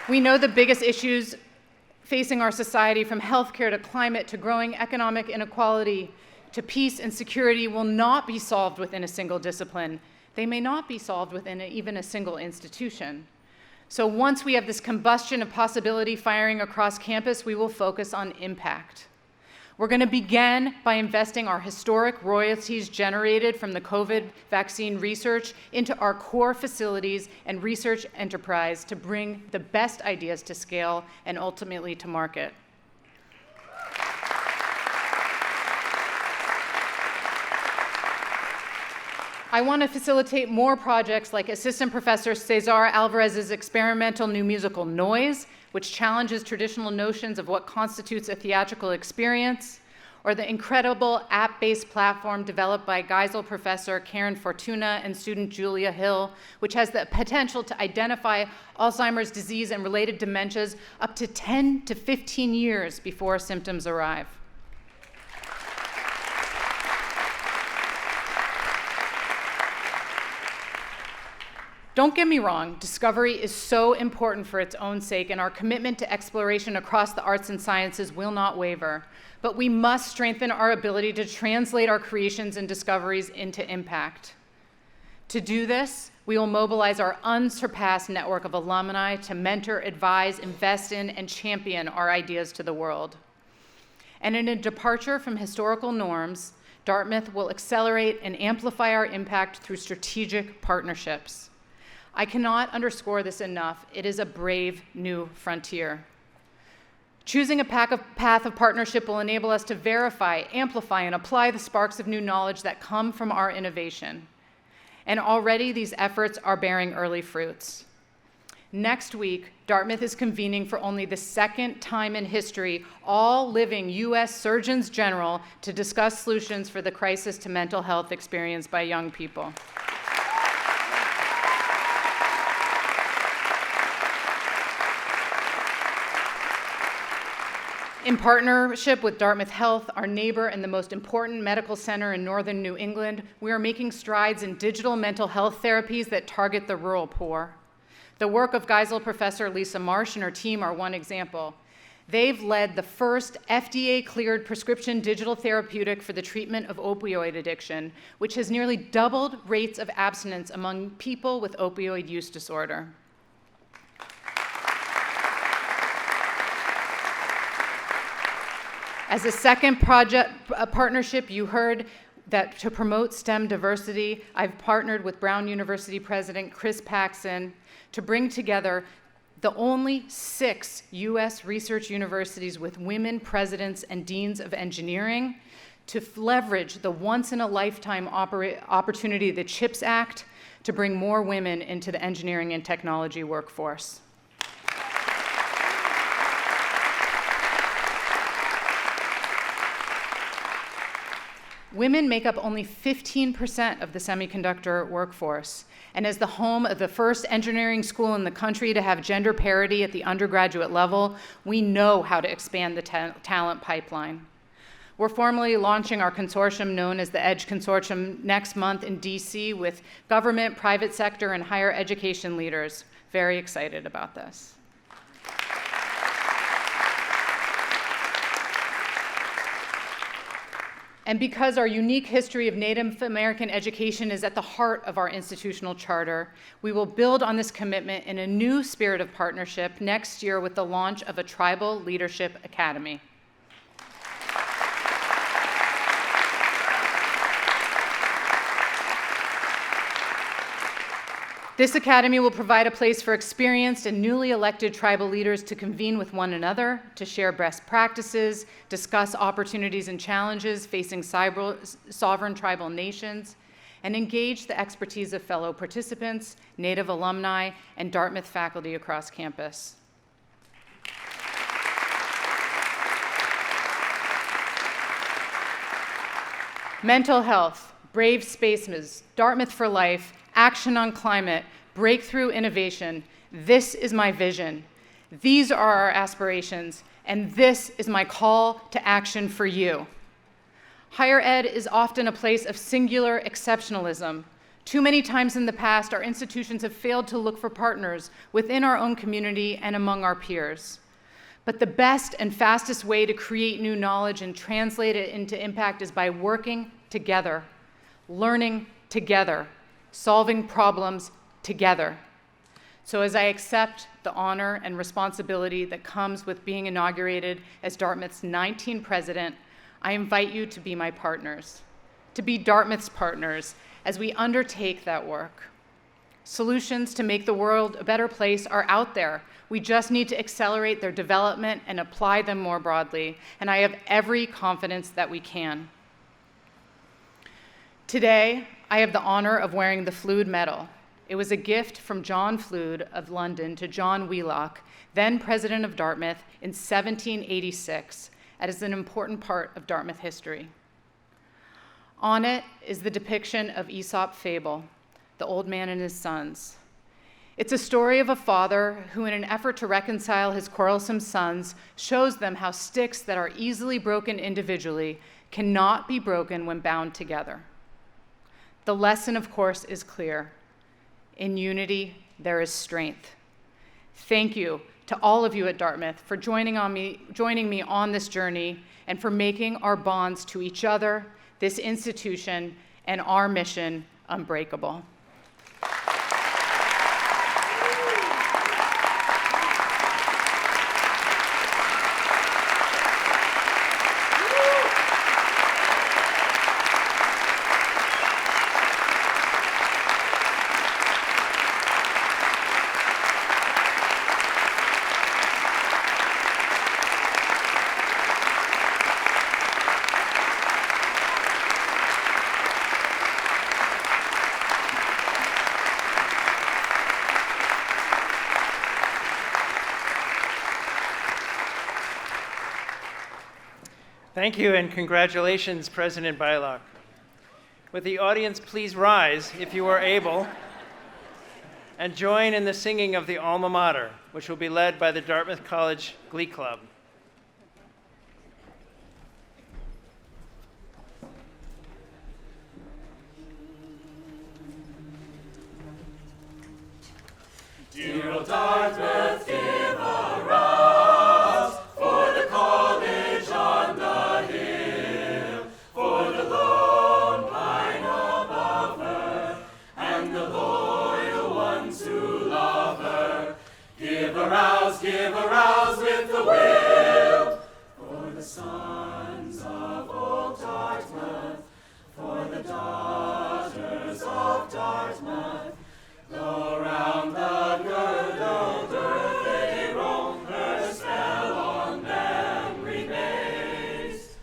We know the biggest issues facing our society, from healthcare to climate to growing economic inequality to peace and security, will not be solved within a single discipline. They may not be solved within even a single institution. So once we have this combustion of possibility firing across campus, we will focus on impact. We're going to begin by investing our historic royalties generated from the COVID vaccine research into our core facilities and research enterprise to bring the best ideas to scale and ultimately to market. I want to facilitate more projects like Assistant Professor Cesar Alvarez's experimental new musical Noise, which challenges traditional notions of what constitutes a theatrical experience, or the incredible app-based platform developed by Geisel professor Karen Fortuna and student Julia Hill, which has the potential to identify Alzheimer's disease and related dementias up to 10 to 15 years before symptoms arrive. Don't get me wrong, discovery is so important for its own sake, and our commitment to exploration across the arts and sciences will not waver. But we must strengthen our ability to translate our creations and discoveries into impact. To do this, we will mobilize our unsurpassed network of alumni to mentor, advise, invest in, and champion our ideas to the world. And in a departure from historical norms, Dartmouth will accelerate and amplify our impact through strategic partnerships. I cannot underscore this enough. It is a brave new frontier. Choosing a path of partnership will enable us to verify, amplify, and apply the sparks of new knowledge that come from our innovation. And already these efforts are bearing early fruits. Next week, Dartmouth is convening for only the second time in history all living U.S. Surgeons General to discuss solutions for the crisis to mental health experienced by young people. In partnership with Dartmouth Health, our neighbor and the most important medical center in northern New England, we are making strides in digital mental health therapies that target the rural poor. The work of Geisel professor Lisa Marsh and her team are one example. They've led the first FDA-cleared prescription digital therapeutic for the treatment of opioid addiction, which has nearly doubled rates of abstinence among people with opioid use disorder. As a second partnership, you heard that to promote STEM diversity, I've partnered with Brown University President Chris Paxson to bring together the only 6 U.S. research universities with women presidents and deans of engineering to leverage the once-in-a-lifetime opportunity of the CHIPS Act to bring more women into the engineering and technology workforce. Women make up only 15% of the semiconductor workforce, and as the home of the first engineering school in the country to have gender parity at the undergraduate level, we know how to expand the talent pipeline. We're formally launching our consortium known as the EDGE Consortium next month in DC with government, private sector, and higher education leaders. Very excited about this. And because our unique history of Native American education is at the heart of our institutional charter, we will build on this commitment in a new spirit of partnership next year with the launch of a Tribal Leadership Academy. This academy will provide a place for experienced and newly elected tribal leaders to convene with one another, to share best practices, discuss opportunities and challenges facing sovereign tribal nations, and engage the expertise of fellow participants, Native alumni, and Dartmouth faculty across campus. Mental health, brave spaces, Dartmouth for life, action on climate, breakthrough innovation. This is my vision. These are our aspirations, and this is my call to action for you. Higher ed is often a place of singular exceptionalism. Too many times in the past, our institutions have failed to look for partners within our own community and among our peers. But the best and fastest way to create new knowledge and translate it into impact is by working together, learning together, solving problems together. So as I accept the honor and responsibility that comes with being inaugurated as Dartmouth's 19th president, I invite you to be my partners, to be Dartmouth's partners as we undertake that work. Solutions to make the world a better place are out there. We just need to accelerate their development and apply them more broadly, and I have every confidence that we can. Today, I have the honor of wearing the Flood Medal. It was a gift from John Flood of London to John Wheelock, then president of Dartmouth, in 1786, as an important part of Dartmouth history. On it is the depiction of Aesop's fable, The Old Man and His Sons. It's a story of a father who, in an effort to reconcile his quarrelsome sons, shows them how sticks that are easily broken individually cannot be broken when bound together. The lesson, of course, is clear. In unity, there is strength. Thank you to all of you at Dartmouth for joining me on this journey and for making our bonds to each other, this institution, and our mission unbreakable. Thank you and congratulations, President Beilock. Would the audience please rise, if you are able, and join in the singing of the Alma Mater, which will be led by the Dartmouth College Glee Club. Dear old Dartmouth, give a rouse for the college on the hill, for the lone pine above her, and the loyal ones who love her. Give a rouse with the will, for the sons of old Dartmouth, for the daughters of Dartmouth. Though round the girdled earth they roam, her spell on them remains.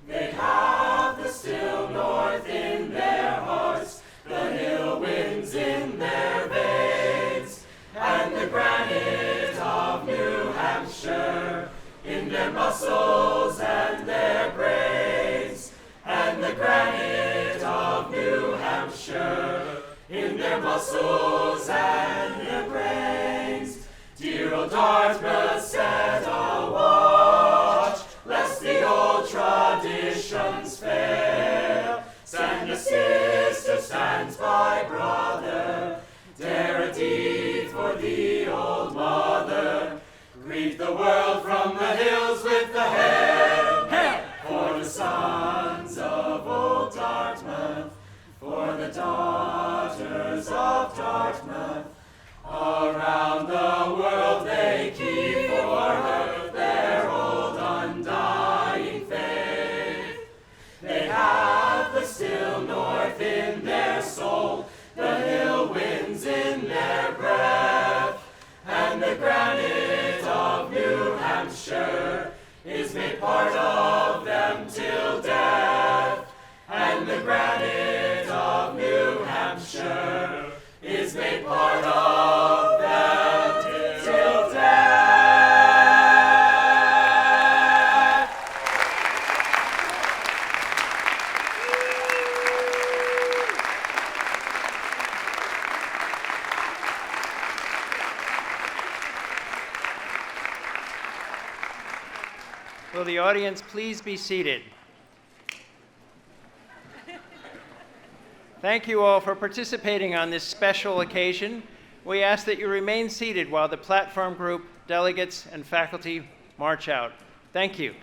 They have the still north in their hearts, the hill winds in their veins, and the granite of New Hampshire in their muscles and their brains, and the granite of New Hampshire in their muscles and their brains. Dear old Dartmouth, set a watch, lest the old traditions fail. Stand a sister, stands by brother, dare a deed for the old mother. Greet the world from the hills with the hail, hail! For the sons of old Dartmouth, for the daughters of Dartmouth. Around the world they keep for her their old undying faith. They have the still north in their soul, the hill winds in their breath, and the granite of New Hampshire is made part of them till death, and the granite of New Hampshire is made part of them till death. Will the audience please be seated? Thank you all for participating on this special occasion. We ask that you remain seated while the platform group, delegates, and faculty march out. Thank you.